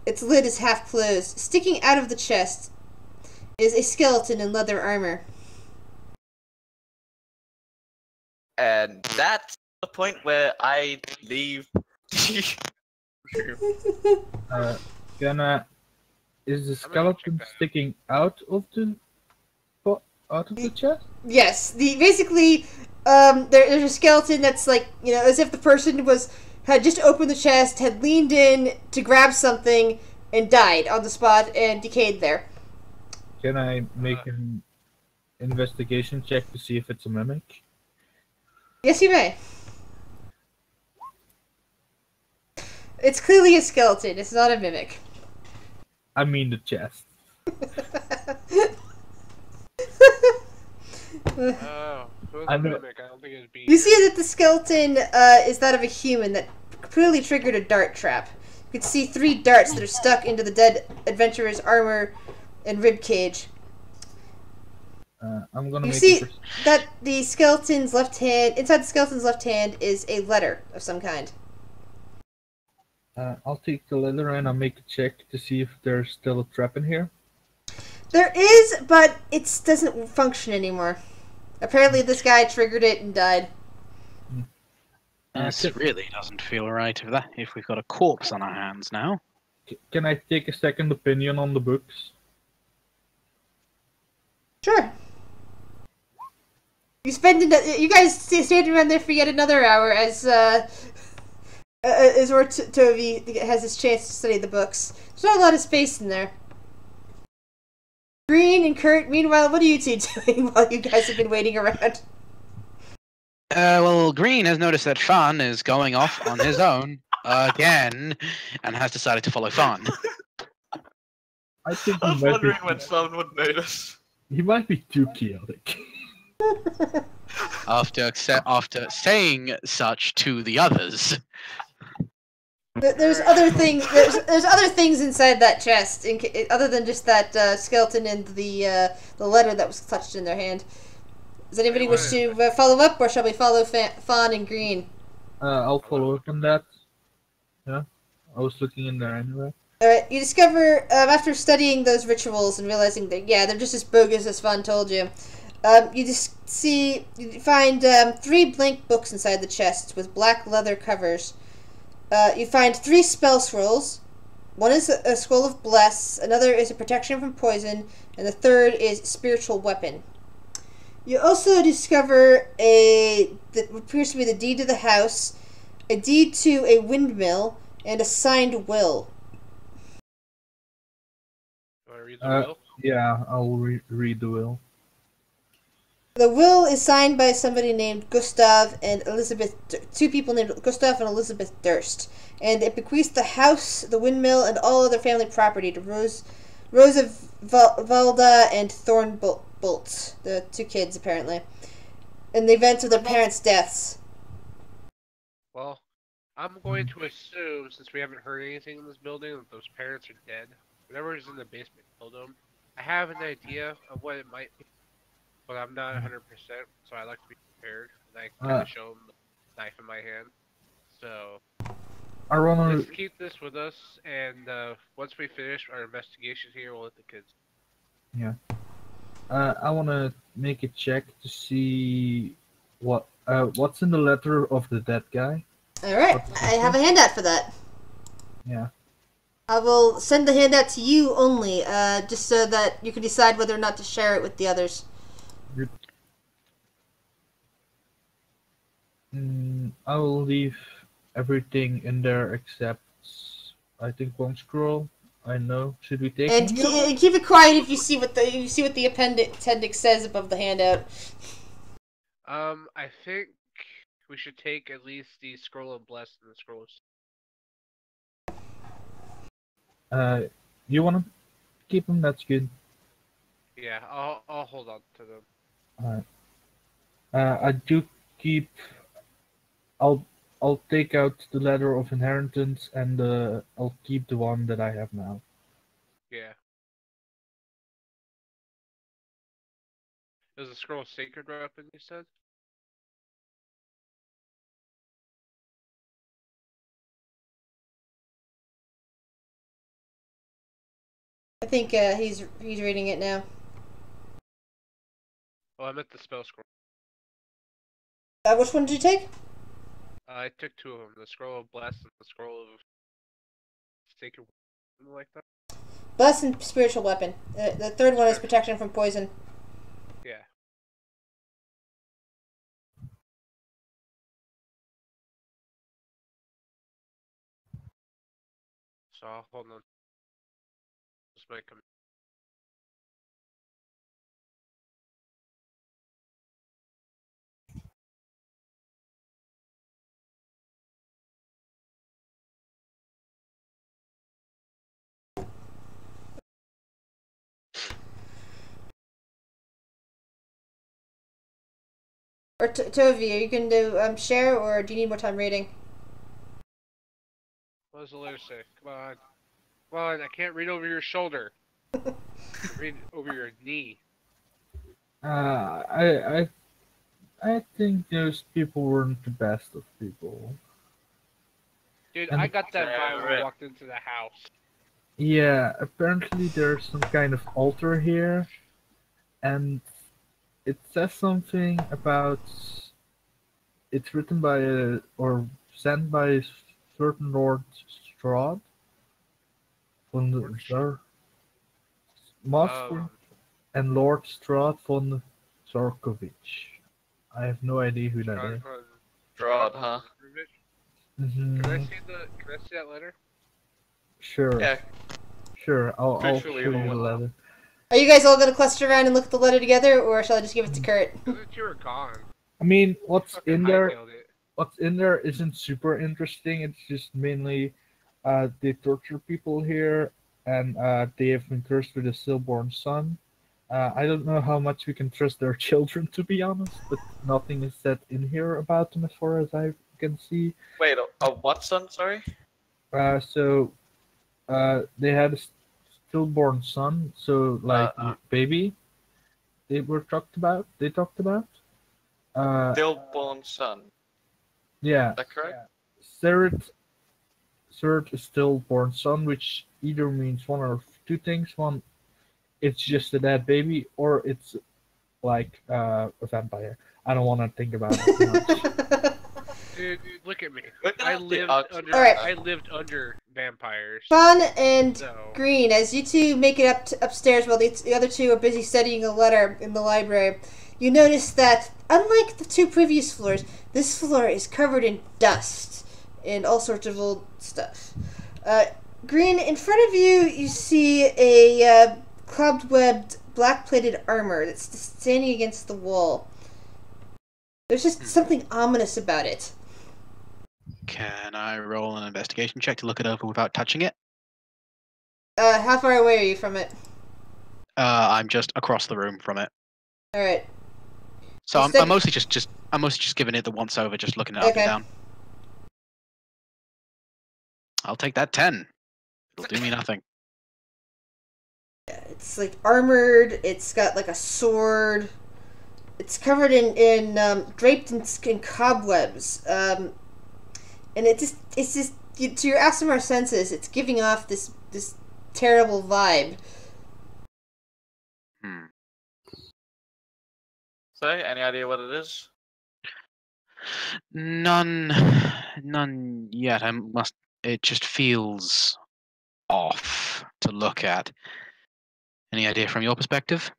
Its lid is half closed. Sticking out of the chest is a skeleton in leather armor. And that's the point where I leave the room. Is the check skeleton that. sticking out of the chest? Yes, basically there's a skeleton that's like, as if the person had just opened the chest, had leaned in to grab something, and died on the spot and decayed there. Can I make an investigation check to see if it's a mimic? Yes, you may. It's clearly a skeleton. It's not a mimic. I mean the chest. Oh, so it's I a know- mimic. I don't think it'd be. You see that the skeleton is that of a human that clearly triggered a dart trap. You can see 3 darts that are stuck into the dead adventurer's armor and rib cage. I'm gonna You make see a that the skeleton's left hand, inside the skeleton's left hand, is a letter of some kind. I'll take the letter and I'll make a check to see if there's still a trap in here. There is, but it doesn't function anymore. Apparently, this guy triggered it and died. This really doesn't feel right if we've got a corpse on our hands now. Can I take a second opinion on the books? Sure. You guys stayed around there for yet another hour as Toby has his chance to study the books. There's not a lot of space in there. Green and Kurt, meanwhile, what are you two doing while you guys have been waiting around? Well, Green has noticed that Fan is going off on his own again, and has decided to follow Fan. I think I was wondering when someone would notice. he might be too chaotic. After saying such to the others. There's other things. There's other things inside that chest, other than just that skeleton and the letter that was clutched in their hand. Does anybody wish to follow up, or shall we follow Fawn and Green? I'll follow up on that. Yeah, I was looking in there anyway. All right. You discover after studying those rituals and realizing that they're just as bogus as Fawn told you. You find 3 blank books inside the chest with black leather covers. You find 3 spell scrolls. One is a scroll of bless, another is a protection from poison, and the third is spiritual weapon. You also discover that appears to be the deed to the house, a deed to a windmill, and a signed will. Want to read the will? Yeah, I'll read the will. The will is signed by somebody named Gustav and Elizabeth, 2 people named Gustav and Elizabeth Durst, and it bequeaths the house, the windmill, and all other family property to Rosa Valda and Thorn Bolt, the 2 kids apparently, in the event of their parents' deaths. Well, I'm going to assume, since we haven't heard anything in this building, that those parents are dead. Whatever is in the basement killed them. I have an idea of what it might be, but I'm not 100%, so I like to be prepared. And I kind of show them the knife in my hand. So, let's keep this with us, and once we finish our investigation here, we'll let the kids. Yeah. I want to make a check to see what's in the letter of the dead guy. Alright, I have a handout for that. Yeah. I will send the handout to you only, just so that you can decide whether or not to share it with the others. I will leave everything in there except, I think, 1 scroll. I know. Should we take And it? keep it quiet if you see what the appendix says above the handout. I think we should take at least the scroll of bless and the scroll of... You want to keep them? That's good. Yeah, I'll hold on to them. Alright. I do keep. I'll take out the letter of inheritance and I'll keep the one that I have now. Yeah. Is the scroll sacred weapon, you said? I think he's reading it now. Oh, I meant the spell scroll. Which one did you take? I took 2 of them. The scroll of bless and the scroll of sacred weapon, like that. Bless and spiritual weapon. The third one is protection from poison. Yeah. hold on. This might come. Or Tovi, are you going to share, or do you need more time reading? What does the letter say? Come on. Come on, I can't read over your shoulder. Read over your knee. I think those people weren't the best of people. Dude, And- I got that Yeah, vibe when right. I walked into the house. Yeah, apparently there's some kind of altar here, and it says something about it's written by or sent by a certain Lord Strahd von the Master Um, and Lord Strahd von Zorkovich. I have no idea who that is. Strahd, huh? Mhm. Can I see that letter? Sure, Yeah. sure. I'll Pretty show sure we you all the went letter. Are you guys all going to cluster around and look at the letter together, or shall I just give it to Kurt? The other two are gone. I mean, what's Fucking in there? hightailed it. What's in there isn't super interesting. It's just mainly they torture people here, and they have been cursed with a stillborn son. I don't know how much we can trust their children, to be honest, but nothing is said in here about them as far as I can see. Wait, a what son? Sorry. So they had a stillborn son, so like baby. They talked about. Stillborn son. Yeah, Is that correct? Third is stillborn son, which either means one of two things. One, it's just a dead baby, or it's like a vampire. I don't want to think about it too much. Dude, look at me. We're gonna I have to lived argue under. about Alright. I lived under vampires. Fawn and So Green, as you two make it upstairs while the other two are busy studying a letter in the library, you notice that, unlike the two previous floors, this floor is covered in dust and all sorts of old stuff. Green, in front of you, you see a cobwebbed, black-plated armor that's standing against the wall. There's just something ominous about it. Can I roll an investigation check to look it over without touching it? How far away are you from it? I'm just across the room from it. Alright. So Instead- I'm mostly just giving it the once over, just looking it up Okay. and down. I'll take that 10. It'll do me nothing. It's like armored. It's got like a sword. It's covered in draped in cobwebs. And it's just to your ASMR senses, it's giving off this terrible vibe. So, any idea what it is? None yet. It just feels off to look at. Any idea from your perspective?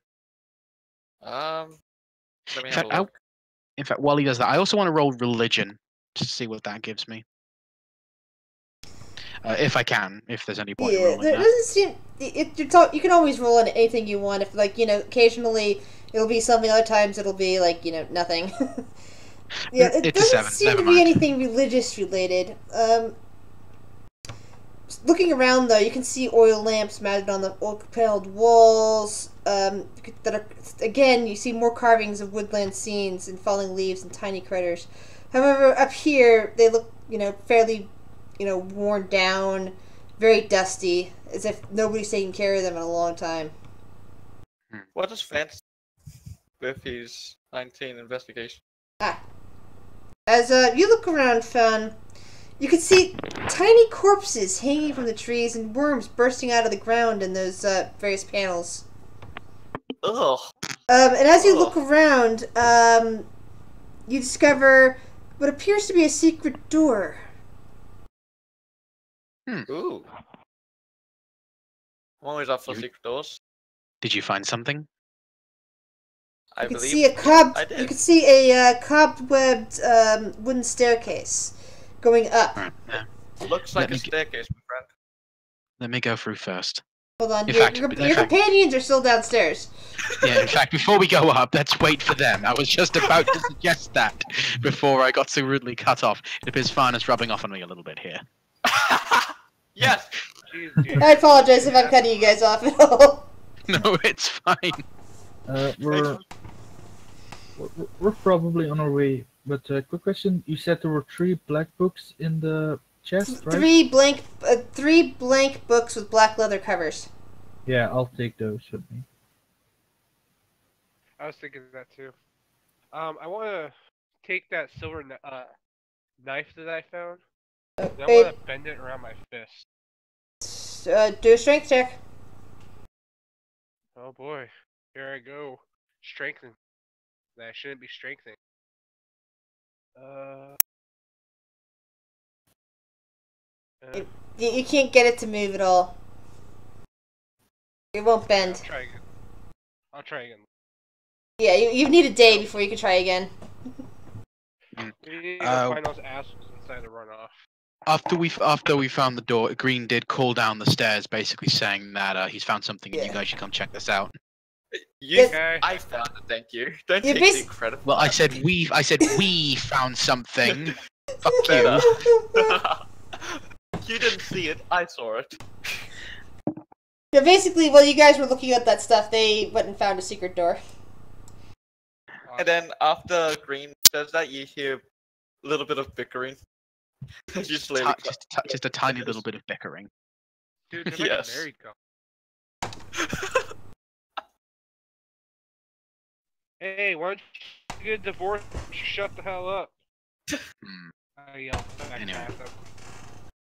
Let me In have fact, a look. while he does that, I also want to roll religion to see what that gives me. If I can, if there's any point in Yeah, rolling there that. doesn't seem. You can always roll on anything you want. If occasionally it'll be something. Other times it'll be nothing. Yeah, it It's a doesn't 7, seem never to be mind. anything religious related. Looking around though, you can see oil lamps mounted on the oak-paneled walls. That are again, you see more carvings of woodland scenes and falling leaves and tiny critters. However, up here they look, fairly, worn down, very dusty, as if nobody's taken care of them in a long time. What does Vance with his 19 investigation? As you look around, Fawn, you can see tiny corpses hanging from the trees and worms bursting out of the ground in those various panels. Ugh. And as you Ugh. look around, you discover what appears to be a secret door. Ooh. I'm always up for You- secret doors. Did you find something? I You can believe. see a I did. You can see a cobwebbed wooden staircase going up. Alright, Looks like Let a me staircase, my friend. Let me go through first. Hold on, In your, fact- your, in your fact- companions are still downstairs. Yeah, in fact, before we go up, let's wait for them. I was just about to suggest that before I got so rudely cut off. It appears fine is rubbing off on me a little bit here. Yes. Jeez, dude. I apologize if I'm cutting you guys off at all. No, it's fine. We're probably on our way. But quick question: you said there were 3 black books in the chest, right? Three blank books with black leather covers. Yeah, I'll take those with me. I was thinking that too. I want to take that silver knife that I found. And I Wait, want to bend it around my fist. do a strength check. Oh boy, here I go. Strengthen. That shouldn't be strengthening. You can't get it to move at all. It won't I'll bend. try again. I'll try again. Yeah, you need a day before you can try again. We need to find those assholes inside to run off. After we found the door, Green did call down the stairs, basically saying that he's found something and you guys should come check this out. Okay. I found it. Thank you. Don't You're take the credit. Well, I said we found something. Fuck you. Better. You didn't see it. I saw it. Yeah, basically, while you guys were looking at that stuff, they went and found a secret door. And then after Green says that, you hear a little bit of bickering. Just Just a tiny little bit of bickering. Dude, they're like Yes. a married couple. Hey, why don't you get divorced? Shut the hell up. Hmm. I yelled back Anyway. at them.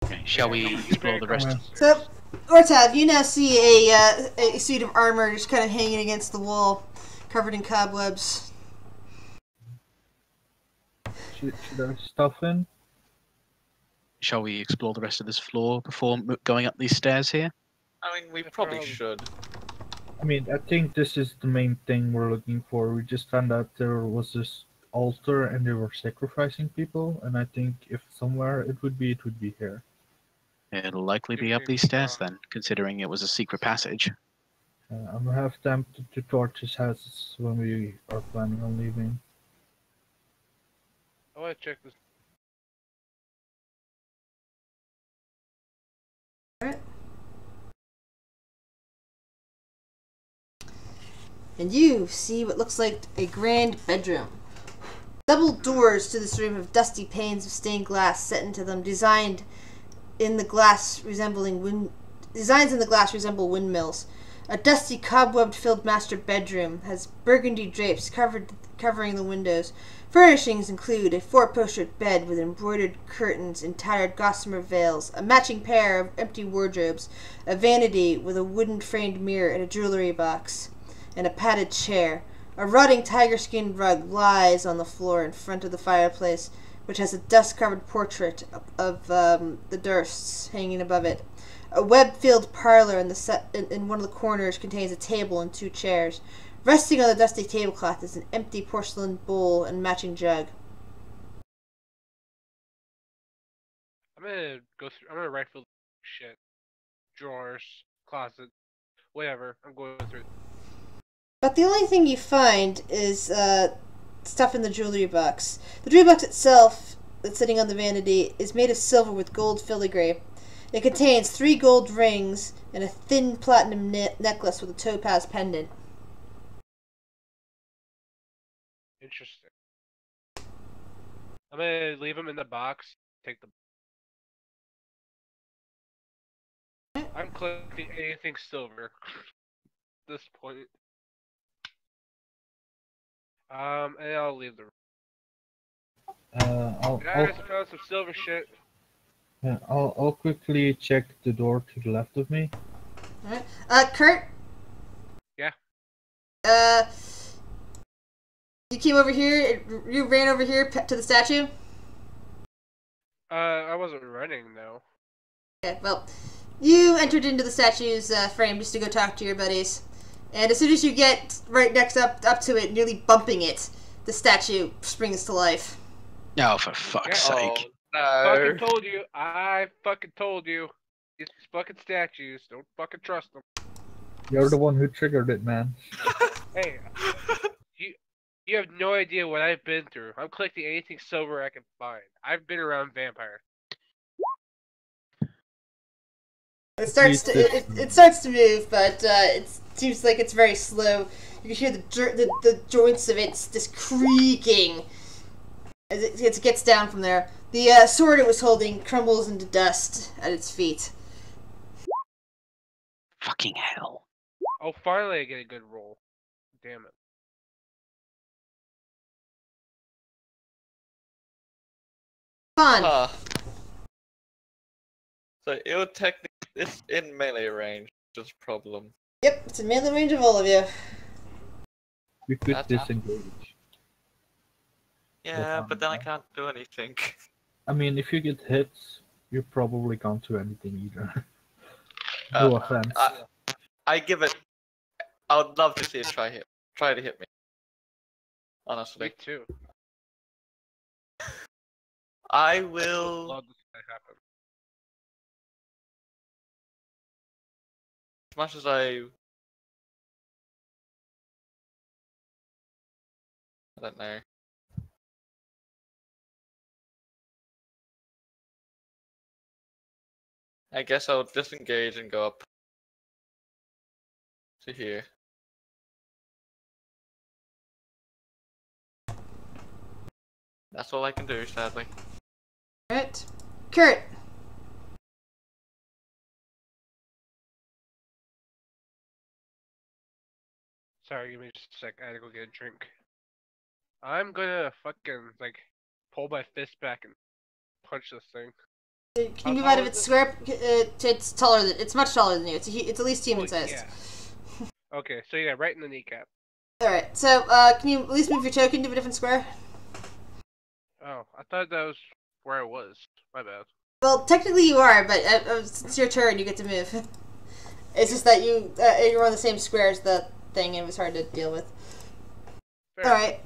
Okay, shall we explore the rest? So, Ortav, you now see a suit of armor just kind of hanging against the wall, covered in cobwebs. Should I stuff in? Shall we explore the rest of this floor before going up these stairs here? I mean, we probably should. I mean, I think this is the main thing we're looking for. We just found out there was this altar and they were sacrificing people, and I think if somewhere it would be here. It'll likely be up these stairs then, considering it was a secret passage. I'm gonna have time to torch his house when we are planning on leaving. I want to check this. And you see what looks like a grand bedroom. Double doors to this room have dusty panes of stained glass set into them, designs in the glass resemble windmills. A dusty, cobweb-filled master bedroom has burgundy drapes covering the windows. Furnishings include a 4-poster bed with embroidered curtains and tattered gossamer veils, a matching pair of empty wardrobes, a vanity with a wooden-framed mirror and a jewelry box, and a padded chair. A rotting tiger-skin rug lies on the floor in front of the fireplace, which has a dust-covered portrait of the Dursts hanging above it. A web-filled parlor in one of the corners contains a table and 2 chairs. Resting on the dusty tablecloth is an empty porcelain bowl and matching jug. I'm gonna rifle shit. Drawers, closet, whatever. I'm going through. But the only thing you find is stuff in the jewelry box. The jewelry box itself, that's sitting on the vanity, is made of silver with gold filigree. It contains 3 gold rings and a thin platinum necklace with a topaz pendant. Interesting. I'm gonna leave them in the box. Take them. I'm collecting anything silver at this point. And I'll leave the room. Guys, I found some silver shit. I'll quickly check the door to the left of me. Alright. Kurt? Yeah? You came over here, you ran over here to the statue? I wasn't running, though. Okay, well, you entered into the statue's frame just to go talk to your buddies. And as soon as you get right next up to it, nearly bumping it, the statue springs to life. Oh, for fuck's sake. Oh, no. I fucking told you. These fucking statues. Don't fucking trust them. You're the one who triggered it, man. Hey, you have no idea what I've been through. I'm collecting anything silver I can find. I've been around vampires. It starts to move, but it seems like it's very slow. You can hear the joints of it just creaking as it gets down from there. The sword it was holding crumbles into dust at its feet. Fucking hell. Oh, finally I get a good roll. Damn it. Fun. So it would technically, it's in melee range, which is a problem. Yep, it's in melee range of all of you. We could That's disengage. Yeah, but then I can't do anything. I mean, if you get hits, you probably can't do anything either. No offense. I give it. I would love to see it try to hit me. Honestly, Me too. I I would will. love to see that happen. As much as I don't know. I guess I'll disengage and go up to here. That's all I can do, sadly. Alright. Kurt. Sorry, give me just a sec. I had to go get a drink. I'm gonna fucking, like, pull my fist back and punch this thing. Can you move out of its square? It's taller than. It's much taller than you. It's at least human sized. Yeah. Okay, so yeah, right in the kneecap. Alright, so can you at least move your token to a different square? Oh, I thought that was where I was. My bad. Well, technically you are, but it's your turn. You get to move. It's just that you're on the same square as the thing, and it was hard to deal with. Fair. All right,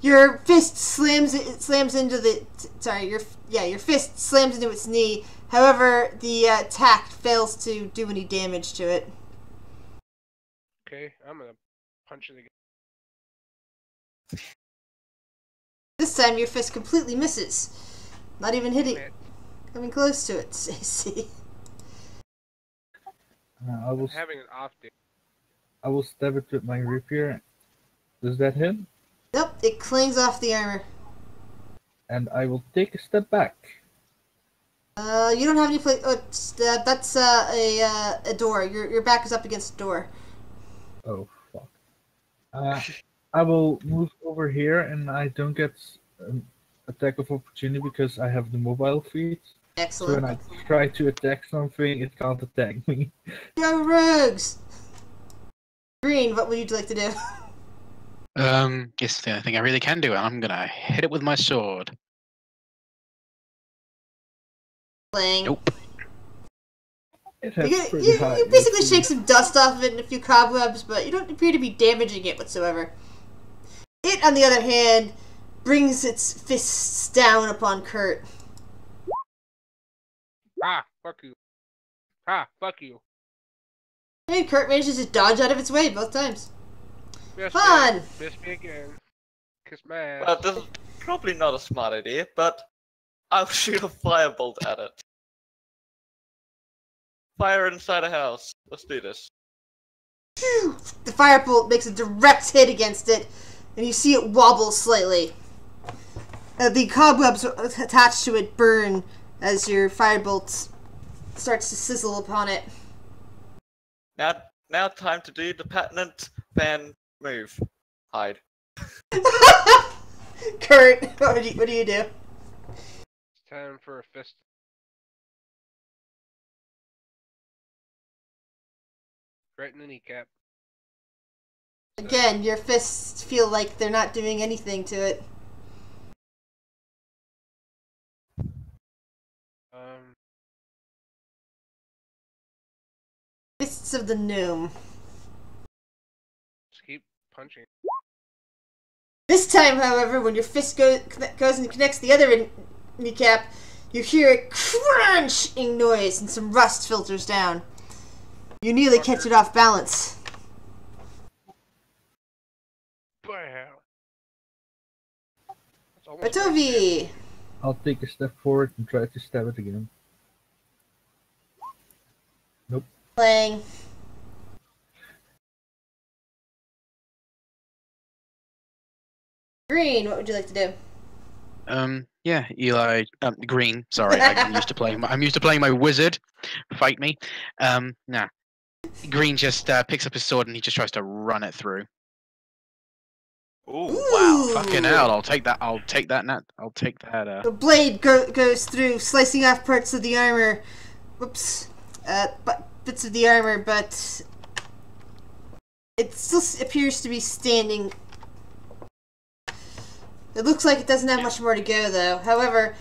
your fist slams into the. Sorry, your fist slams into its knee. However, the attack fails to do any damage to it. Okay, I'm gonna punch it again. This time, your fist completely misses. Not even hitting. Man, Coming close to it, AC. I will I'm having an off day. stab it with my rapier. Does that hit? Nope, it clings off the armor. And I will take a step back. You don't have any place. Oh, that's a door. Your back is up against a door. Oh, fuck. I will move over here, and I don't get an attack of opportunity because I have the mobile feat. So Excellent. when I try to attack something, it can't attack me. Go rogues! Green, what would you like to do? It's the only thing I really can do, and I'm gonna hit it with my sword. Playing. Nope. It has You, pretty you, high. you basically AC. shake some dust off of it and a few cobwebs, but you don't appear to be damaging it whatsoever. It, on the other hand, brings its fists down upon Kurt. Ah, fuck you. Ah, fuck you. And Kurt manages to dodge out of its way both times. Miss Fun! Me. Miss me again. Kiss my ass. Well, this is probably not a smart idea, but I'll shoot a firebolt at it. Fire inside a house. Let's do this. Phew! The firebolt makes a direct hit against it, and you see it wobble slightly. The cobwebs attached to it burn as your firebolt starts to sizzle upon it. Now time to do the patent fan move. Hide. Kurt, what do you do? It's time for a fist. Right in the kneecap. Again, your fists feel like they're not doing anything to it. Fists of the gnome. Just keep punching. This time, however, when your fist goes and connects the other kneecap, You hear a crunching noise and some rust filters down. You nearly catch it off balance. Bam. That's almost Batovi! I'll take a step forward and try to stab it again. Nope. Playing. Green, what would you like to do? Yeah, Eli, Green. Sorry, I'm used to playing. I'm used to playing my wizard. Fight me. Nah. Green just picks up his sword and he just tries to run it through. Ooh, wow. Fucking hell! I'll take that. I'll take that. I'll take that. The blade goes through, slicing off parts of the armor. Whoops. Bits of the armor, but it still appears to be standing. It looks like it doesn't have much more to go, though. However,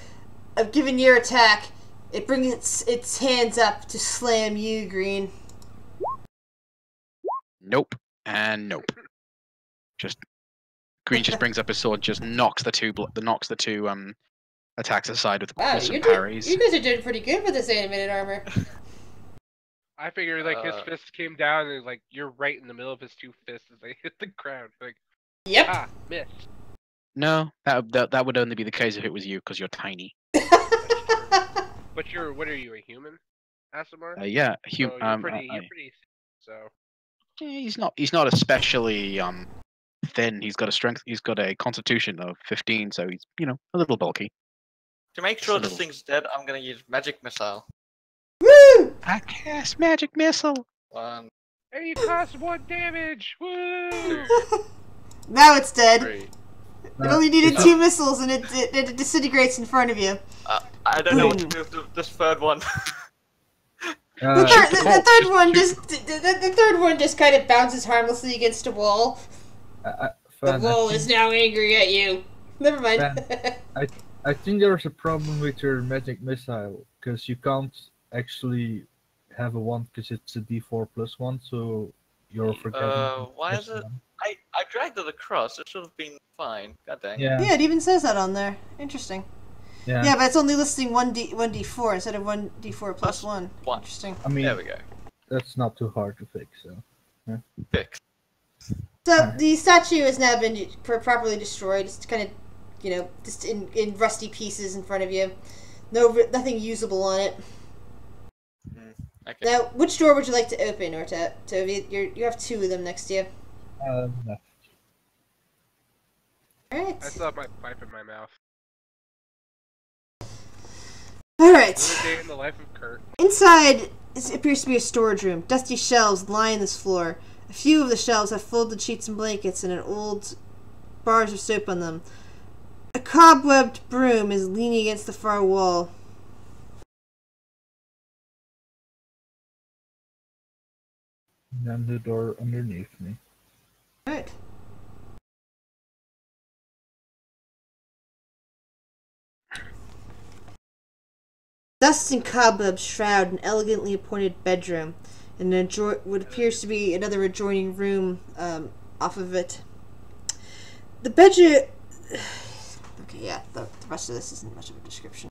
given your attack, it brings its hands up to slam you, Green. Nope. And nope. Green just brings up his sword, just knocks the two attacks aside with some parries. You guys are doing pretty good with this animated armor. I figured like his fist came down and like you're right in the middle of his two fists as they hit the ground. Like, Yep. Miss. No, that would only be the case if it was you, because you're tiny. But what are you, a human, Asimar? Yeah, So you're pretty. So. Yeah, he's not especially thin. He's got a strength. He's got a constitution of 15, so he's a little bulky. To make sure this thing's dead, I'm gonna use magic missile. Woo! I cast magic missile. 1, And you cost 1 damage. Woo! 2, Now it's dead. 3. It only needed 2 missiles, and it disintegrates in front of you. I don't know what to do with this third one. The third one just kind of bounces harmlessly against a wall. The wall is now angry at you. Never mind. I think there's a problem with your magic missile, because you can't actually have a 1 because it's a d4 plus 1, so you're forgetting. Why is it? I dragged it across. It should have been fine. God dang. Yeah. Yeah, it even says that on there. Interesting. Yeah, but it's only listing 1d4 instead of 1d4 plus 1. Interesting. I mean, there we go. That's not too hard to fix, so. Yeah. Fix. So the statue has now been properly destroyed. It's kind of, just in rusty pieces in front of you. Nothing usable on it. Okay. Now, which door would you like to open, or Toby? You have 2 of them next to you. No. Alright. I still have my pipe in my mouth. Alright. Another day in the life of Kurt. Inside appears to be a storage room. Dusty shelves line this floor. A few of the shelves have folded sheets and blankets and old bars of soap on them. A cobwebbed broom is leaning against the far wall. And then the door underneath me. Alright. Dust and cobwebs shroud an elegantly appointed bedroom, and what appears to be another adjoining room off of it. The bedroom... Okay, yeah, the rest of this isn't much of a description.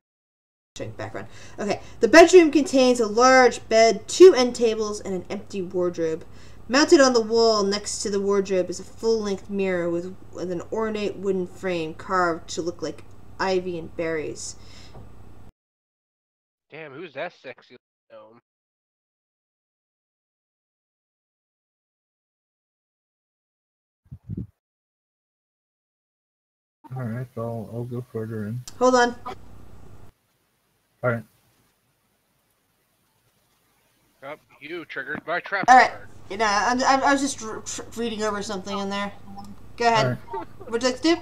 Showing background. Okay, the bedroom contains a large bed, 2 end tables, and an empty wardrobe. Mounted on the wall next to the wardrobe is a full-length mirror with an ornate wooden frame carved to look like ivy and berries. Damn, who's that sexy gnome? Alright, I'll go further in. Hold on. Alright. Oh, you triggered my trap Alright. card. I was just reading over something in there. Go ahead. Alright. What would you like to do?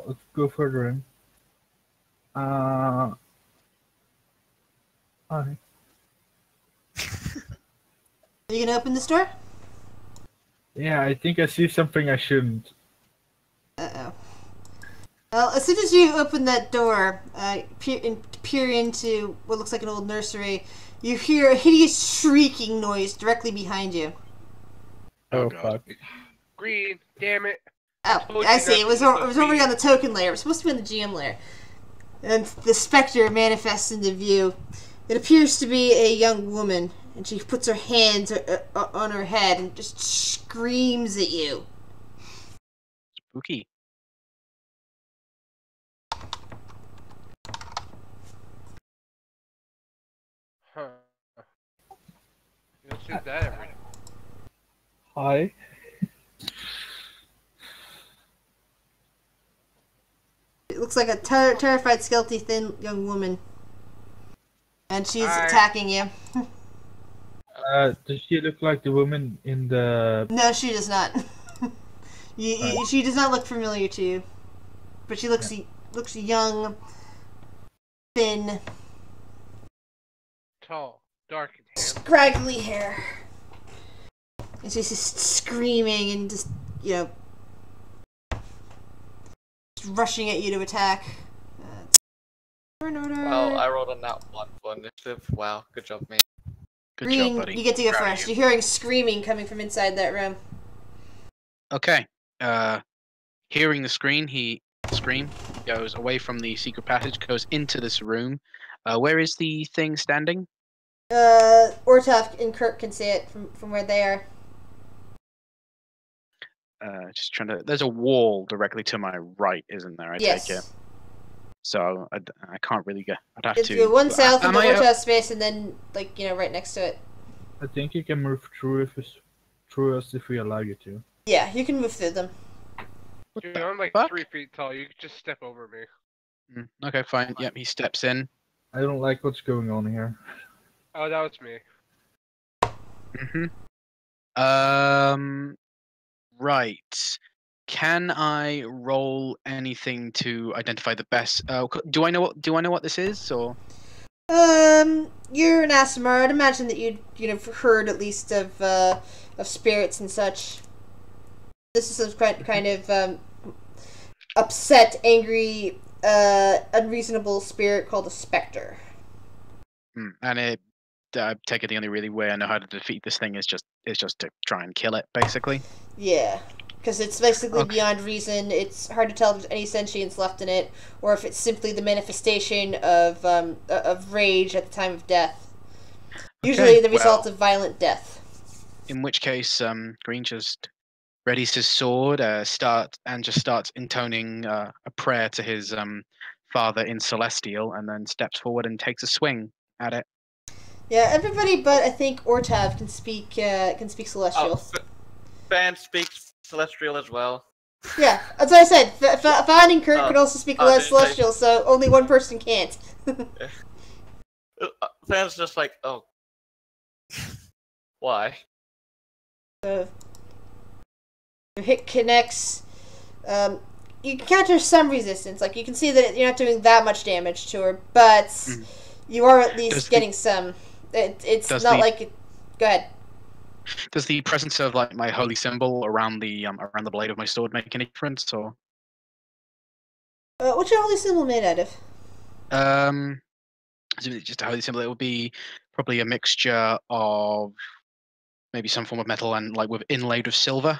Let's go further in. Alright. Are you gonna open this door? Yeah, I think I see something I shouldn't. Uh-oh. Well, as soon as you open that door, peer into what looks like an old nursery, you hear a hideous shrieking noise directly behind you. Oh, God. fuck. Green, damn it. Oh, I see. It was already on the token layer. It was supposed to be on the GM layer. And the specter manifests into view. It appears to be a young woman, and she puts her hands on her head and just screams at you. Spooky. Huh. You don't see that every day. Hi. It looks like a terrified, skeleton, thin young woman. And she's Hi. attacking you. Does she look like the woman in the... No, she does not. She does not look familiar to you. But she looks young, thin, Tall, dark, and handsome. scraggly hair. And she's just screaming and just, just rushing at you to attack. Well, I rolled a nat 1 for initiative. Wow, good job, mate. Good Green, job, buddy. you get to go Proud of first. you. You're hearing screaming coming from inside that room. Okay. Hearing the scream, he goes away from the secret passage, goes into this room. Where is the thing standing? Ortov and Kirk can see it from where they are. Just trying to. There's a wall directly to my right, isn't there? I take it. So I can't really get. I'd have It's to. one south of the Am I- Ortov space, and then right next to it. I think you can move through us if we allow you to. Yeah, you can move through them. What Dude, the I'm like fuck? 3 feet tall. You could just step over me. Okay, fine. Yep, he steps in. I don't like what's going on here. Oh, that was me. Right. Can I roll anything to identify the best? Do I know what this is, or? You're an Asimar. I'd imagine that you'd heard at least of spirits and such. This is some kind of upset, angry, unreasonable spirit called a specter. And it. I take it the only really way I know how to defeat this thing is just to try and kill it, basically. Yeah, because it's basically Okay. beyond reason. It's hard to tell if there's any sentience left in it, or if it's simply the manifestation of rage at the time of death. Usually Okay, the result well, of violent death. in which case, Green just readies his sword, starts intoning a prayer to his father in Celestial, and then steps forward and takes a swing at it. Yeah, everybody but I think Ortav can speak Celestial. Oh, Fan speaks Celestial as well. Yeah, that's what I said. Fan and Kurt could also speak did you say- Celestial, so only one person can't. Fan's just like, oh. Why? So, your hit connects. You counter some resistance. Like, you can see that you're not doing that much damage to her, but you are at least getting some. It's not like it. Go ahead. Does the presence of like my holy symbol around the blade of my sword make any difference, or? What's your holy symbol made out of? Just a holy symbol. It would be probably a mixture of maybe some form of metal and like with inlaid with silver.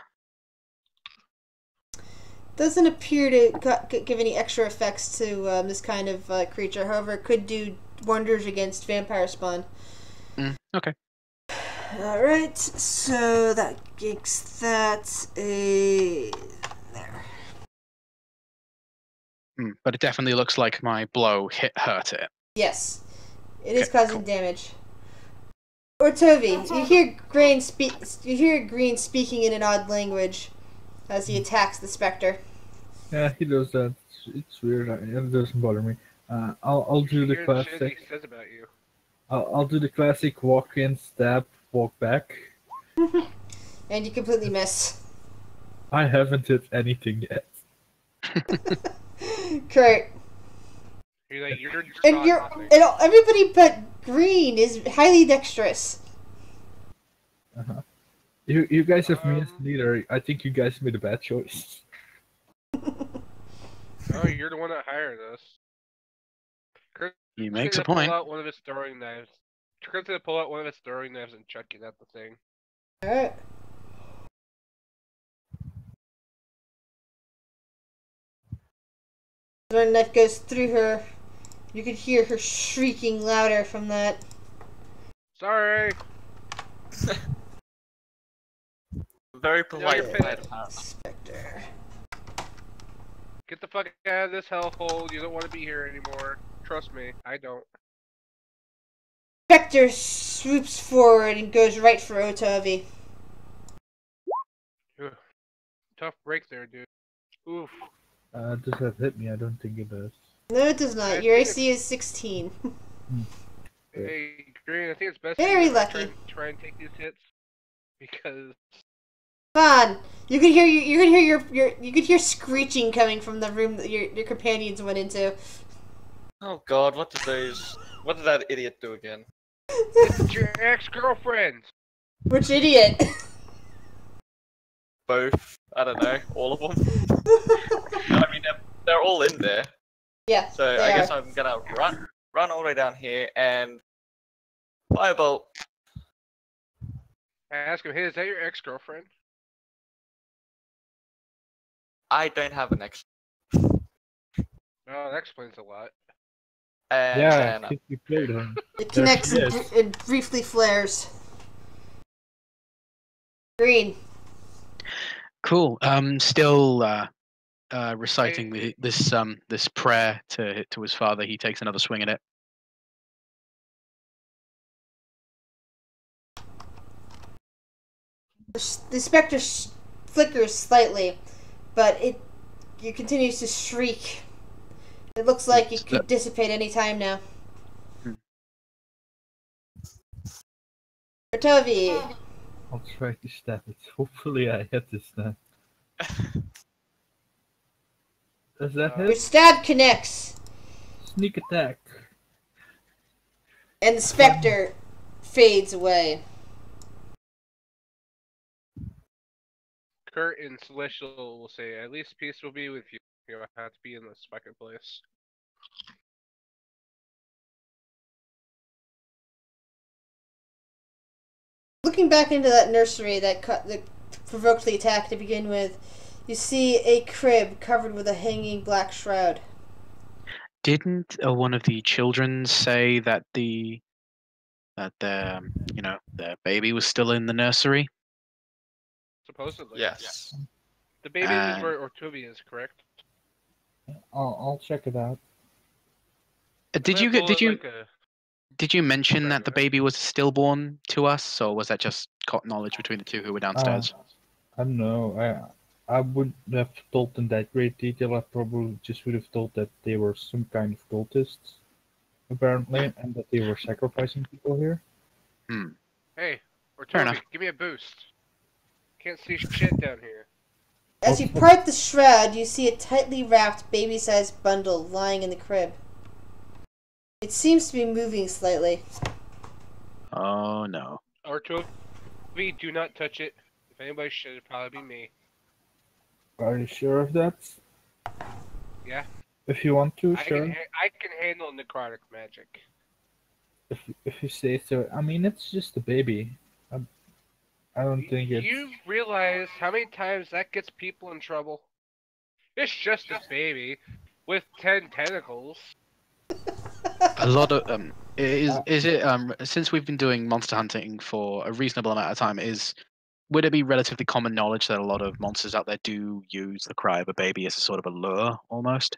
Doesn't appear to give any extra effects to this kind of creature. However, it could do wonders against vampire spawn. Okay. Alright, so that makes that a... there. But it definitely looks like my blow hurt it. Yes. It is Okay, causing cool. damage. Ortovi, you hear Green speaking in an odd language as he attacks the specter. Yeah, he does that. It's weird. It doesn't bother me. I'll do the Here's shit classic. he says about you. I'll do the classic walk in, stab, walk back. And you completely miss. I haven't hit anything yet. Kurt. You're like, you're And not nothing. everybody but Green is highly dexterous. You guys have me as leader. I think you guys made a bad choice. Oh, you're the one that hired us. Kurt's He makes gonna a point. Pull out one of his throwing knives. Kurt's gonna pull out one of his throwing knives and chuck it at the thing. Alright. One knife goes through her You could hear her shrieking louder from that. Sorry. Very You're polite. finished. apparently. Spectre. Get the fuck out of this hellhole. You don't want to be here anymore. Trust me, I don't. Spectre swoops forward and goes right for Otovi. Ugh. Tough break there, dude. Oof. Does that hit me? I don't think it does. No, it does not. Your AC is 16. Hey, Green, I think it's best Very you lucky. try and take these hits because Come on. You could hear you could hear screeching coming from the room that your companions went into. Oh God, what did that idiot do again? it's your ex-girlfriend. Which idiot? Both. I don't know. All of them. I mean, they're all in there. Yeah. So I guess I'm gonna run all the way down here and firebolt. I ask him, hey, is that your ex-girlfriend? I don't have an X. Oh, that explains a lot. And Yeah, then, you played him. It connects There and, she is. and briefly flares. Green. Cool. Still reciting this prayer to his father. He takes another swing at it. The specter flickers slightly, but it continues to shriek. It looks like it could dissipate any time now. Otovi. I'll try to stab it. Hopefully I hit this time. Does that Your hit? stab connects, Sneak attack. and the specter fades away. Kurt and Celestial will say, at least peace will be with you. You don't have to be in this fucking place. Looking back into that nursery that provoked the attack to begin with, you see a crib covered with a hanging black shroud. Didn't one of the children say that their baby was still in the nursery? Supposedly. yes. The baby is where Ortuvia is, correct? I'll check it out. Did you mention that the baby was a stillborn to us, or was that just knowledge between the two who were downstairs? I don't know. I wouldn't have told in that great detail. I probably just would have told that they were some kind of cultists, apparently, and that they were sacrificing people here. Hey, Fair Ortuvia, enough. give me a boost. Can't see shit down here. As you part the shroud, you see a tightly wrapped baby-sized bundle lying in the crib. It seems to be moving slightly. Oh no. Ortuvia, do not touch it. If anybody should, it'd probably be me. Are you sure of that? Yeah. If you want to, sure. I can handle necrotic magic. If you say so. I mean, it's just a baby. I don't think it's... You realize how many times that gets people in trouble? It's just a baby with 10 tentacles. A lot of is it since we've been doing monster hunting for a reasonable amount of time, would it be relatively common knowledge that a lot of monsters out there do use the cry of a baby as a sort of a lure almost?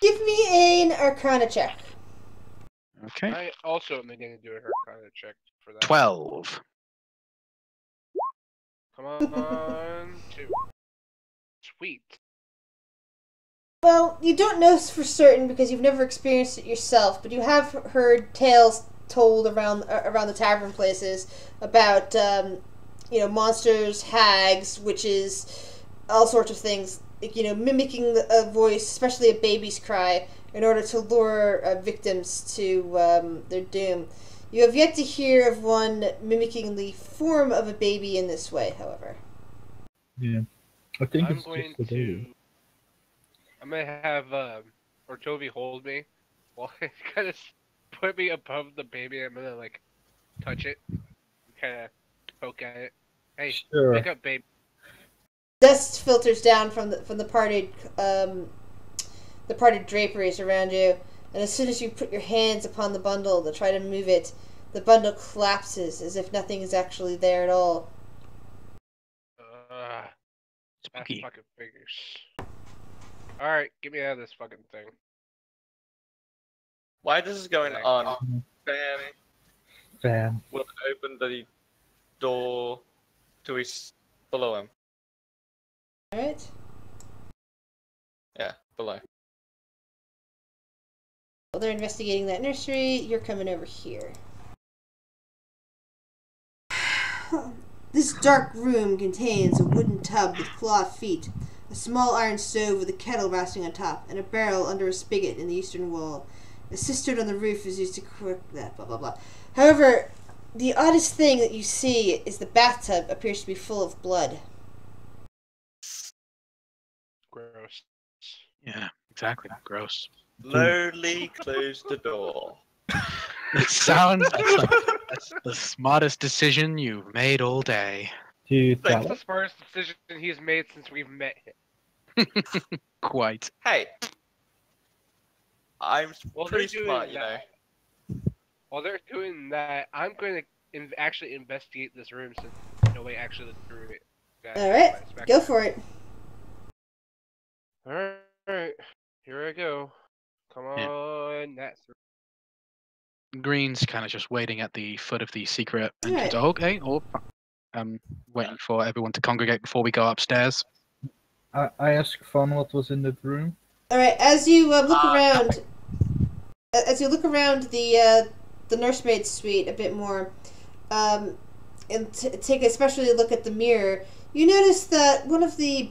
Give me an Arcana check. Okay. I also am going to do a Arcana check for that. 12. Come on, 2. Sweet. Well, you don't know for certain because you've never experienced it yourself, but you have heard tales told around the tavern places about monsters, hags, witches, all sorts of things. Like, mimicking a voice, especially a baby's cry, in order to lure victims to their doom. You have yet to hear of one mimicking the form of a baby in this way, however. Yeah. I think it's just a baby. I'm going to have Ortovi hold me while he kind of put me above the baby. I'm going to, touch it and kind of poke at it. Hey, Sure. wake up, babe. Dust filters down from the parted the parted draperies around you, and as soon as you put your hands upon the bundle to try to move it, the bundle collapses as if nothing is actually there at all. That Spooky. fucking figures. Alright, get me out of this fucking thing. While this is going on, Fan. will open the door to his below him. Alright? Yeah, below. While they're investigating that nursery, you're coming over here. This dark room contains a wooden tub with clawed feet, a small iron stove with a kettle resting on top, and a barrel under a spigot in the eastern wall. A cistern on the roof is used to cook that, blah blah blah. However, the oddest thing that you see is the bathtub appears to be full of blood. Gross. Yeah, exactly. Gross. Slowly close the door. It sounds like that's the smartest decision you've made all day. Dude, That's that the smartest decision he's made since we've met him. Quite. Hey, I'm Well, pretty they're doing smart, you know. that. While they're doing that, I'm going to actually investigate this room since nobody actually looked through it. Alright, go for it. Alright, here I go. Come Yeah. on, that's Green's kind of just waiting at the foot of the secret entrance. Right. Okay, waiting for everyone to congregate before we go upstairs. I asked Fawn what was in that room. Alright, as you look around, the nursemaid's suite a bit more, and take especially a look at the mirror, you notice that one of the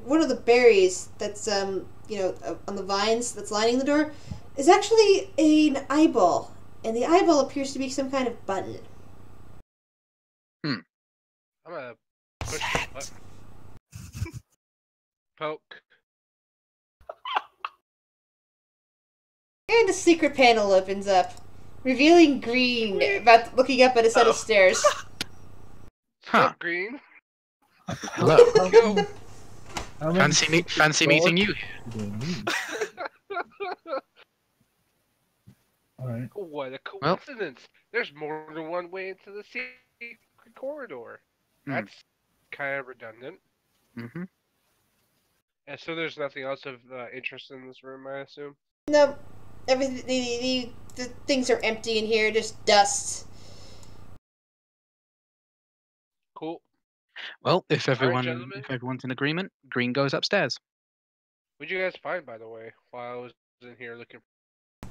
one of the berries that's on the vines that's lining the door is actually an eyeball, and the eyeball appears to be some kind of button. I'm gonna push the button. Poke. And a secret panel opens up, revealing Green about looking up at a set of stairs. Huh. Up, Green. Hello. Go. Fancy meeting you. Alright. What a coincidence. There's more than one way into the secret corridor. That's kind of redundant. Mm-hmm. And so there's nothing else of interest in this room, I assume? No, everything. The things are empty in here, just dust. Cool. Well, if gentlemen. everyone's in agreement, Green goes upstairs. What'd you guys find, by the way, while I was in here looking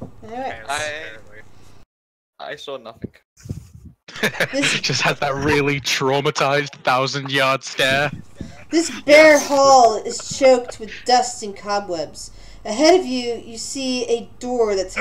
All right. for apparently? I saw nothing. Just has that really traumatized 1,000-yard stare. This bare hall is choked with dust and cobwebs. Ahead of you, you see a door that's